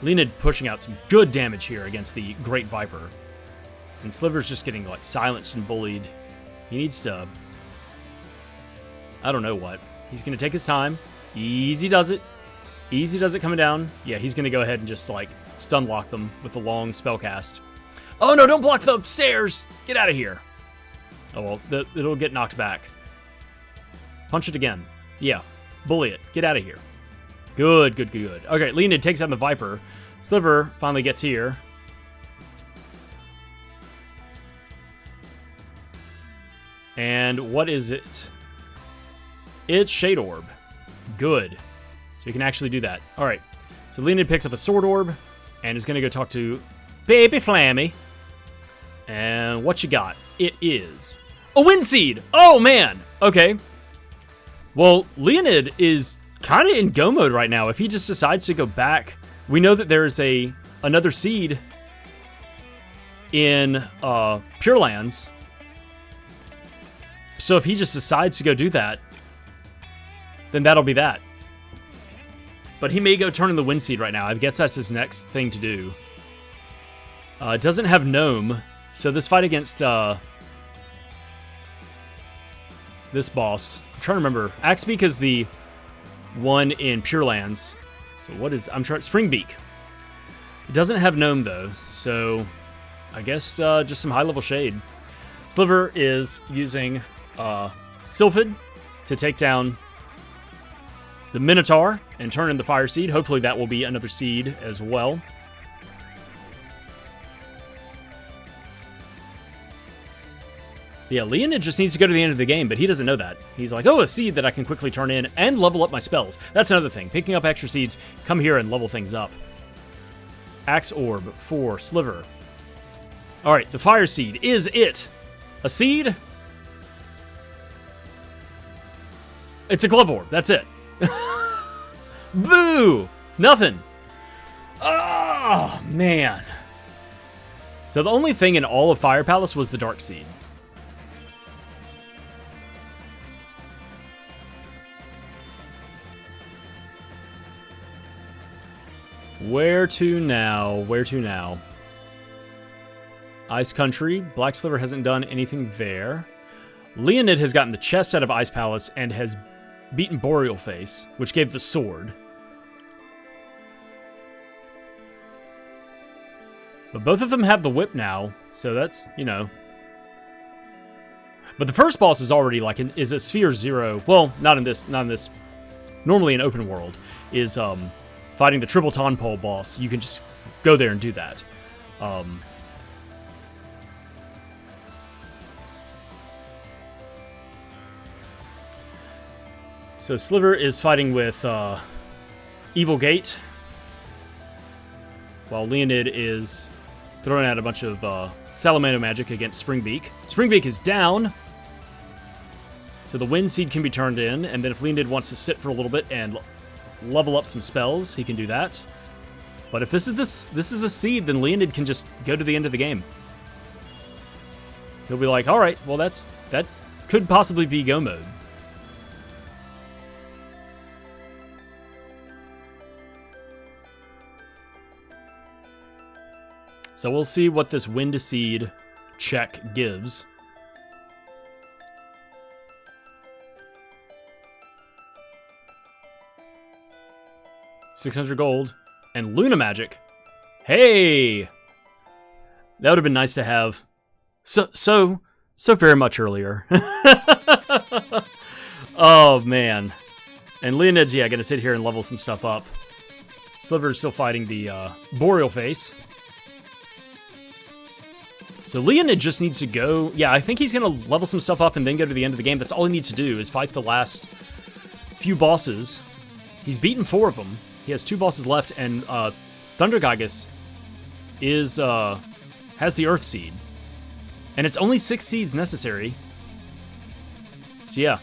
Leoned pushing out some good damage here against the Great Viper. And Sliver's just getting, like, silenced and bullied. He needs to... I don't know what. He's going to take his time. Easy does it. Easy does it coming down. Yeah, he's going to go ahead and just, like, stun lock them with a long spell cast. Oh, no, don't block the stairs! Get out of here. Oh, well, it'll get knocked back. Punch it again. Yeah, bully it. Get out of here. Good, good, good, good. Okay, Leoned takes out the Viper. Sliver finally gets here. And what is it? It's Shade Orb. Good. So we can actually do that. All right. So Leoned picks up a Sword Orb and is going to go talk to Baby Flammie. And what you got? It is a Wind Seed. Oh, man. Okay. Well, Leoned is kind of in go mode right now. If he just decides to go back, we know that there is another seed in Pure Lands. So if he just decides to go do that, then that'll be that. But he may go turn in the Wind Seed right now. I guess that's his next thing to do. It doesn't have Gnome, so this fight against this boss, I'm trying to remember. Axebeak is the one in Pure Lands. So what is, Springbeak. It doesn't have Gnome though, so I guess just some high-level Shade. Sliver is using Sylphid to take down the Minotaur and turn in the Fire Seed. Hopefully that will be another seed as well. Yeah, Leoned just needs to go to the end of the game, but he doesn't know that. He's like, oh, a seed that I can quickly turn in and level up my spells. That's another thing. Picking up extra seeds, come here and level things up. Axe Orb for Sliver. All right, the Fire Seed. Is it a seed? It's a Glove Orb. That's it. Boo! Nothing. Oh, man. So the only thing in all of Fire Palace was the Dark Seed. Where to now? Where to now? Ice Country. Black Sliver hasn't done anything there. Leoned has gotten the chest out of Ice Palace and has beaten Boreal Face, which gave the sword. But both of them have the whip now, so that's, you know. But the first boss is already like is a Sphere 0. Well, not in this. Normally in open world is fighting the Triple Tonpole boss. You can just go there and do that. So Sliver is fighting with Evil Gate, while Leoned is throwing out a bunch of Salamander magic against Springbeak. Springbeak is down, so the Wind Seed can be turned in, and then if Leoned wants to sit for a little bit and level up some spells, he can do that. But if this is a seed, then Leoned can just go to the end of the game. He'll be like, all right, well that could possibly be go mode. So we'll see what this Wind Seed check gives. $600 gold and Luna Magic. Hey, that would have been nice to have so very much earlier. Oh man, and Leoned's gonna sit here and level some stuff up. Sliver's still fighting the Boreal Face. So Leoned just needs to go. Yeah, I think he's going to level some stuff up and then go to the end of the game. That's all he needs to do is fight the last few bosses. He's beaten 4 of them. He has 2 bosses left, and Thundergygus has the Earth Seed. And it's only 6 seeds necessary. So yeah.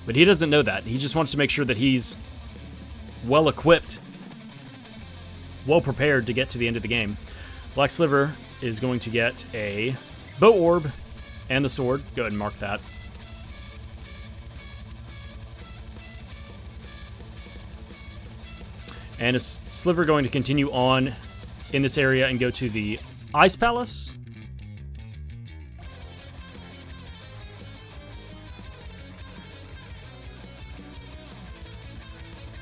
But he doesn't know that. He just wants to make sure that he's well-equipped, well-prepared to get to the end of the game. Black Sliver is going to get a Bow Orb and the sword. Go ahead and mark that. And is Sliver going to continue on in this area and go to the Ice Palace?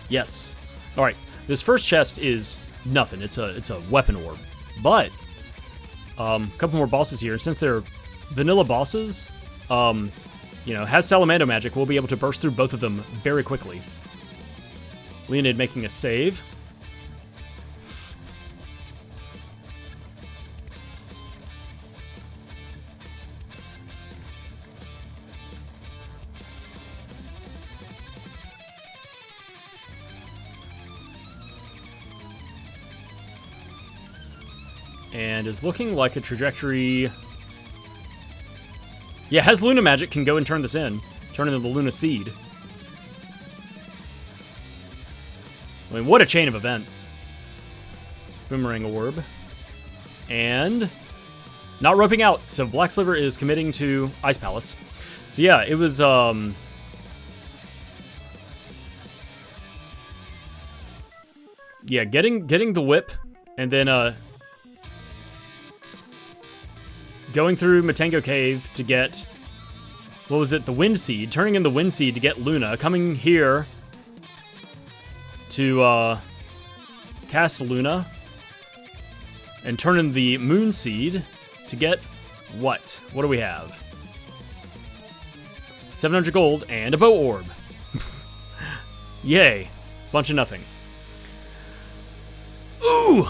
Yes. All right. This first chest is nothing. It's a weapon orb, but a couple more bosses here. And since they're vanilla bosses, has Salamander magic, we'll be able to burst through both of them very quickly. Leoned making a save. and is looking like a trajectory. Yeah, has Luna magic, can go and turn this in. Turn into the Luna Seed. I mean, what a chain of events. Boomerang Orb. And not roping out, so Black Sliver is committing to Ice Palace. So yeah, it was, yeah, getting the whip, and then, going through Matengo Cave to get, what was it, the Wind Seed, turning in the Wind Seed to get Luna, coming here to, cast Luna, and turn in the Moon Seed to get what? What do we have? 700 gold and a Bow Orb. Yay. Bunch of nothing. Ooh!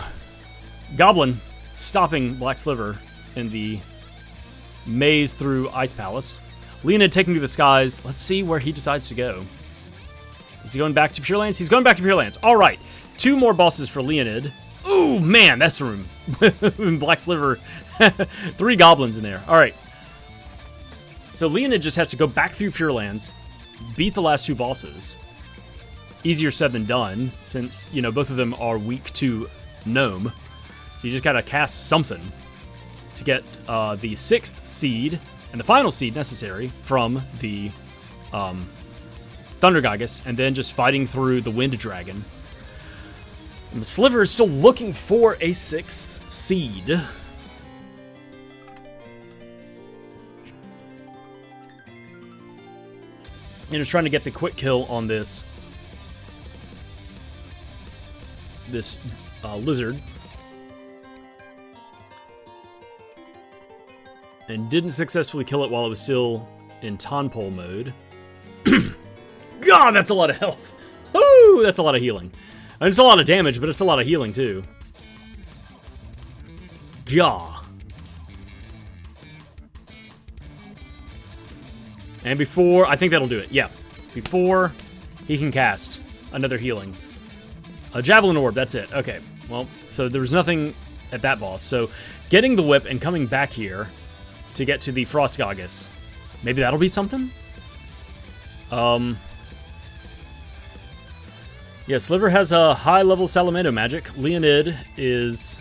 Goblin stopping Black Sliver in the maze through Ice Palace. Leoned taking to the skies. Let's see where he decides to go. Is he going back to Pure Lands? He's going back to Pure Lands. All right. 2 more bosses for Leoned. Ooh, man, that's room. Black Sliver. 3 goblins in there. All right. So Leoned just has to go back through Pure Lands, beat the last 2 bosses. Easier said than done, since, you know, both of them are weak to Gnome. So you just gotta cast something to get the 6th seed and the final seed necessary from the Thunder Gygus, and then just fighting through the Wind Dragon. And Sliver is still looking for a 6th seed. And is trying to get the quick kill on this lizard. And didn't successfully kill it while it was still in Tonpole mode. God, that's a lot of health. Woo, that's a lot of healing. I mean, it's a lot of damage, but it's a lot of healing, too. Gah. And before, I think that'll do it, yeah. Before he can cast another healing. A Javelin Orb, that's it. Okay, well, so there was nothing at that boss. So getting the whip and coming back here to get to the Frost Gygus. Maybe that'll be something? Yeah, Sliver has a high-level Salamando magic. Leoned is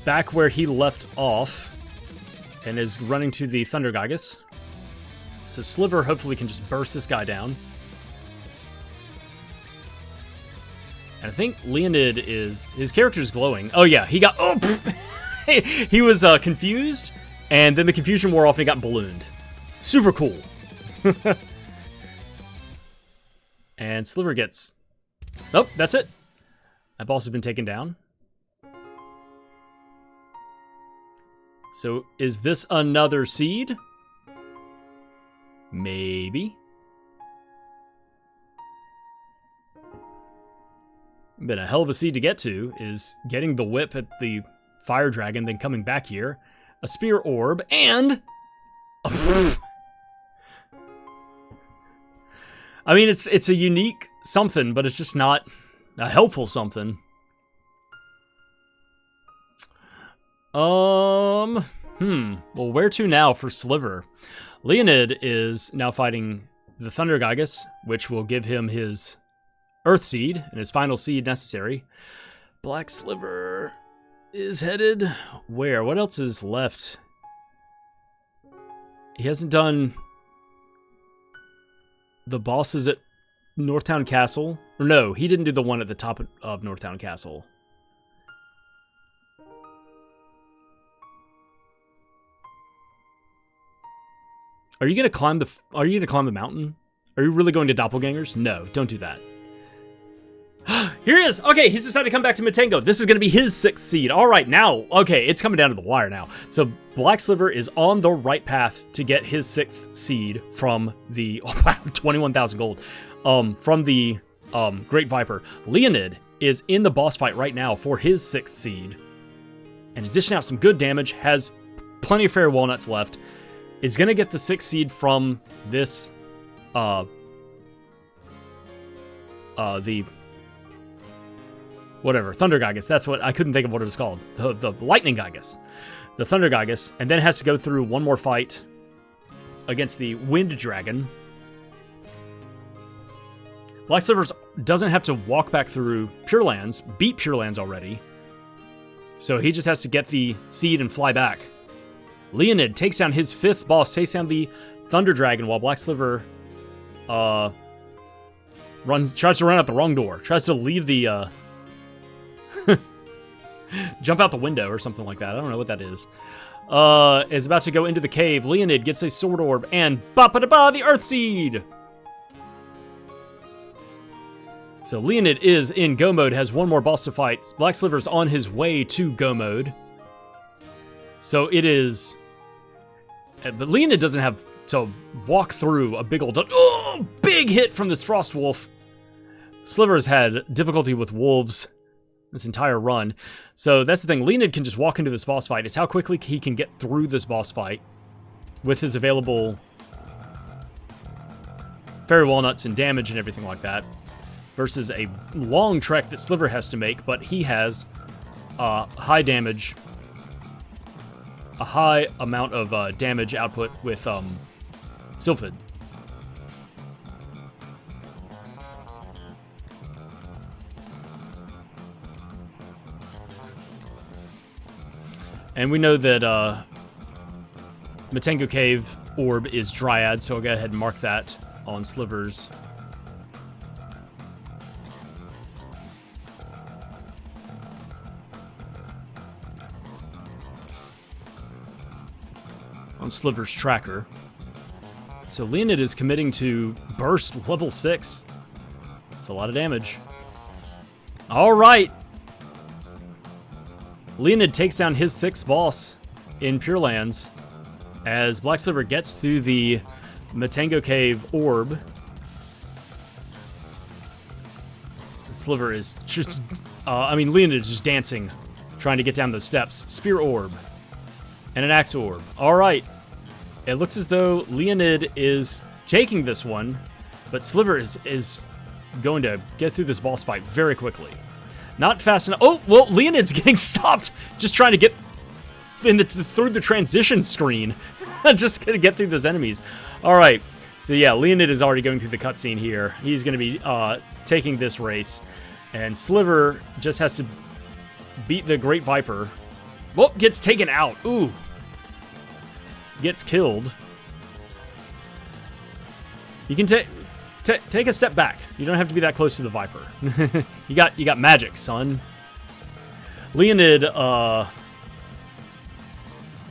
back where he left off and is running to the Thunder Gygus. So Sliver hopefully can just burst this guy down. And I think Leoned is... his character's glowing. Oh, yeah, he got... oh, he was confused, and then the confusion wore off and he got ballooned. Super cool. And Sliver gets... nope, that's it. That boss has been taken down. So, is this another seed? Maybe. Been a hell of a seed to get to, is getting the whip at the Fire Dragon, then coming back here. A Spear Orb, and... I mean, it's a unique something, but it's just not a helpful something. Well, where to now for Sliver? Leoned is now fighting the Thunder Gygus, which will give him his Earth Seed and his final seed necessary. Black Sliver is headed where? What else is left? He hasn't done the bosses at Northtown Castle. Or no, he didn't do the one at the top of Northtown Castle. Are you gonna climb the mountain? Are you really going to doppelgangers? No, don't do that. Here he is! Okay, he's decided to come back to Matengo. This is going to be his 6th seed. All right, now, okay, it's coming down to the wire now. So Black Sliver is on the right path to get his 6th seed from the... oh, wow, 21,000 gold. From the Great Viper. Leoned is in the boss fight right now for his 6th seed. And is dishing out some good damage, has plenty of fairy walnuts left. Is going to get the 6th seed from this... whatever, Thunder Gygus. That's what, I couldn't think of what it was called. The Lightning Gygus. The Thunder Gygus, and then has to go through one more fight against the Wind Dragon. Black Sliver doesn't have to walk back through Pure Lands, beat Pure Lands already. So he just has to get the seed and fly back. Leoned takes down his 5th boss, takes down the Thunder Dragon, while Black Sliver tries to run out the wrong door. Tries to leave the jump out the window or something like that. I don't know what that is. Is about to go into the cave. Leoned gets a Sword Orb and ba-ba-da-ba, the Earth Seed! So Leoned is in Go mode, has one more boss to fight. Black Sliver's on his way to Go mode. So it is... But Leoned doesn't have to walk through a big old... Oh! Big hit from this Frost Wolf! Sliver's had difficulty with wolves this entire run. So that's the thing. Leoned can just walk into this boss fight. It's how quickly he can get through this boss fight with his available Fairy Walnuts and damage and everything like that. Versus a long trek that Sliver has to make, but he has high damage, a high amount of damage output with Sylphid. And we know that Matengo Cave Orb is Dryad, so I'll go ahead and mark that on Sliver's. On Sliver's tracker. So Leoned is committing to burst level 6. It's a lot of damage. All right. Leoned takes down his 6th boss in Pure Lands as Black Sliver gets to the Matengo Cave Orb. Sliver is just... Leoned is just dancing, trying to get down those steps. Spear Orb. And an Axe Orb. All right. It looks as though Leoned is taking this one, but Sliver is going to get through this boss fight very quickly. Not fast enough. Oh, well, Leonid's getting stopped just trying to get through the transition screen. Just going to get through those enemies. All right. So, yeah, Leoned is already going through the cutscene here. He's going to be taking this race. And Sliver just has to beat the Great Viper. Whoop, gets taken out. Ooh. Gets killed. You can take a step back. You don't have to be that close to the Viper. you got magic, son. Leonid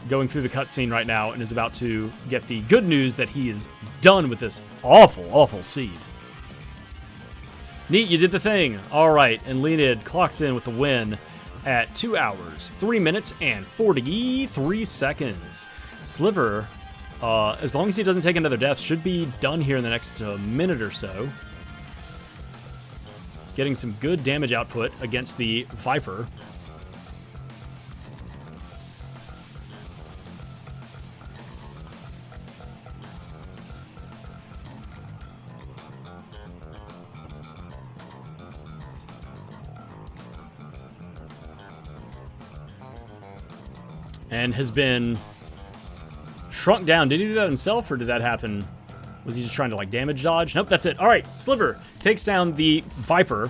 going through the cutscene right now and is about to get the good news that he is done with this awful, awful seed. Neat, you did the thing. All right, and Leonid clocks in with the win at 2 hours, 3 minutes, and 43 seconds. Sliver, as long as he doesn't take another death, should be done here in the next minute or so. Getting some good damage output against the Viper. And has been shrunk down. Did he do that himself, or did that happen? Was he just trying to, like, damage dodge? Nope, that's it. All right, Sliver takes down the Viper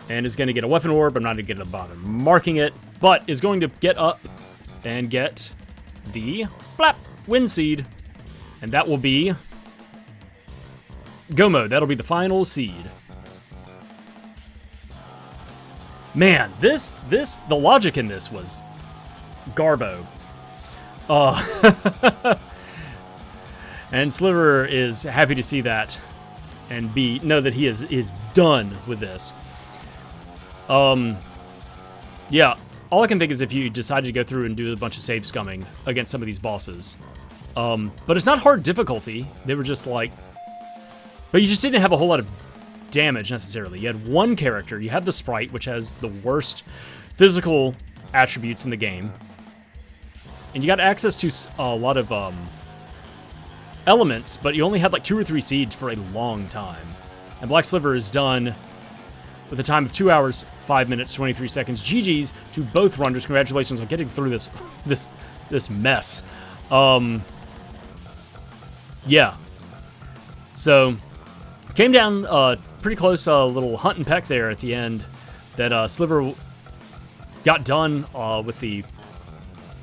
and is going to get a weapon orb. I'm not going to bother marking it, but is going to get up and get the flap wind seed. And that will be Go mode. That'll be the final seed. Man, the logic in this was garbo. And Sliver is happy to see that and know that he is done with this. Yeah, all I can think is if you decided to go through and do a bunch of save scumming against some of these bosses. But it's not hard difficulty. They were just like... But you just didn't have a whole lot of damage necessarily. You had one character. You had the Sprite, which has the worst physical attributes in the game. And you got access to a lot of elements, but you only had like 2 or 3 seeds for a long time. And Black Sliver has done with a time of 2 hours, 5 minutes, 23 seconds. GG's to both runners. Congratulations on getting through this mess. Yeah. So, came down pretty close, little hunt and peck there at the end that Sliver got done with the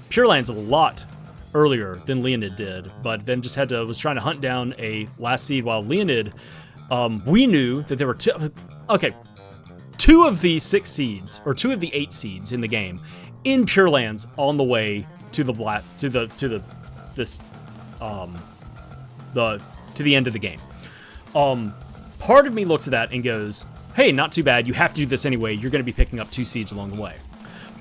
Pure Lands a lot earlier than Leoned did, but then just was trying to hunt down a last seed while Leoned, we knew that there were two of the 6 seeds, or 2 of the 8 seeds in the game in Pure Lands on the way to the end of the game. Part of me looks at that and goes, hey, not too bad, you have to do this anyway, you're going to be picking up 2 seeds along the way.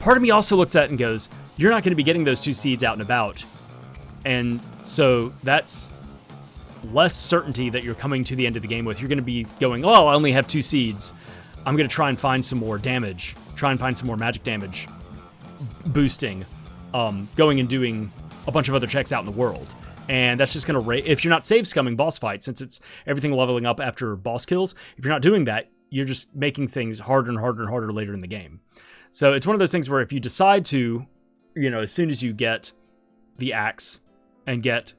Part of me also looks at it and goes, you're not going to be getting those 2 seeds out and about, and so that's less certainty that you're coming to the end of the game with. You're going to be going, oh, I only have 2 seeds, I'm going to try and find some more damage, try and find some more magic damage boosting, going and doing a bunch of other checks out in the world. And that's just going to if you're not save scumming boss fights, since it's everything leveling up after boss kills, if you're not doing that, you're just making things harder and harder and harder later in the game. So it's one of those things where if you decide to, as soon as you get the axe and get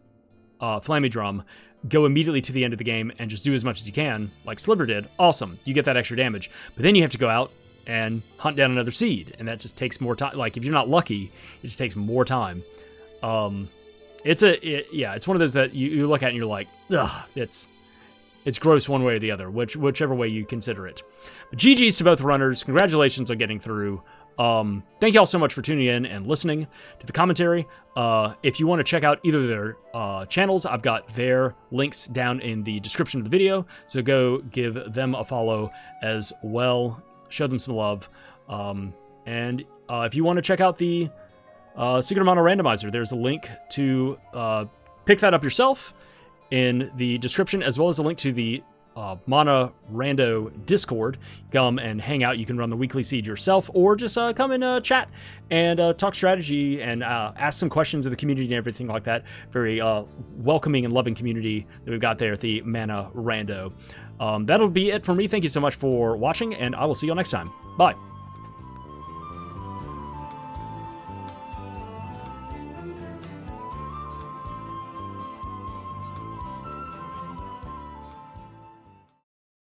Flammie Drum, go immediately to the end of the game and just do as much as you can, like Sliver did, awesome, you get that extra damage. But then you have to go out and hunt down another seed, and that just takes more time. Like, if you're not lucky, it just takes more time. It's one of those that you look at and you're like, ugh, it's gross one way or the other, whichever way you consider it. But GG's to both runners. Congratulations on getting through. Thank you all so much for tuning in and listening to the commentary. If you want to check out either of their channels, I've got their links down in the description of the video, so go give them a follow as well. Show them some love. And if you want to check out the Secret Mana Randomizer, there's a link to pick that up yourself in the description, as well as a link to the Mana Rando Discord. Come and hang out. You can run the weekly seed yourself, or just come and chat and talk strategy and ask some questions of the community and everything like that. Very welcoming and loving community that we've got there at the Mana Rando. That'll be it for me. Thank you so much for watching, and I will see you all next time. Bye.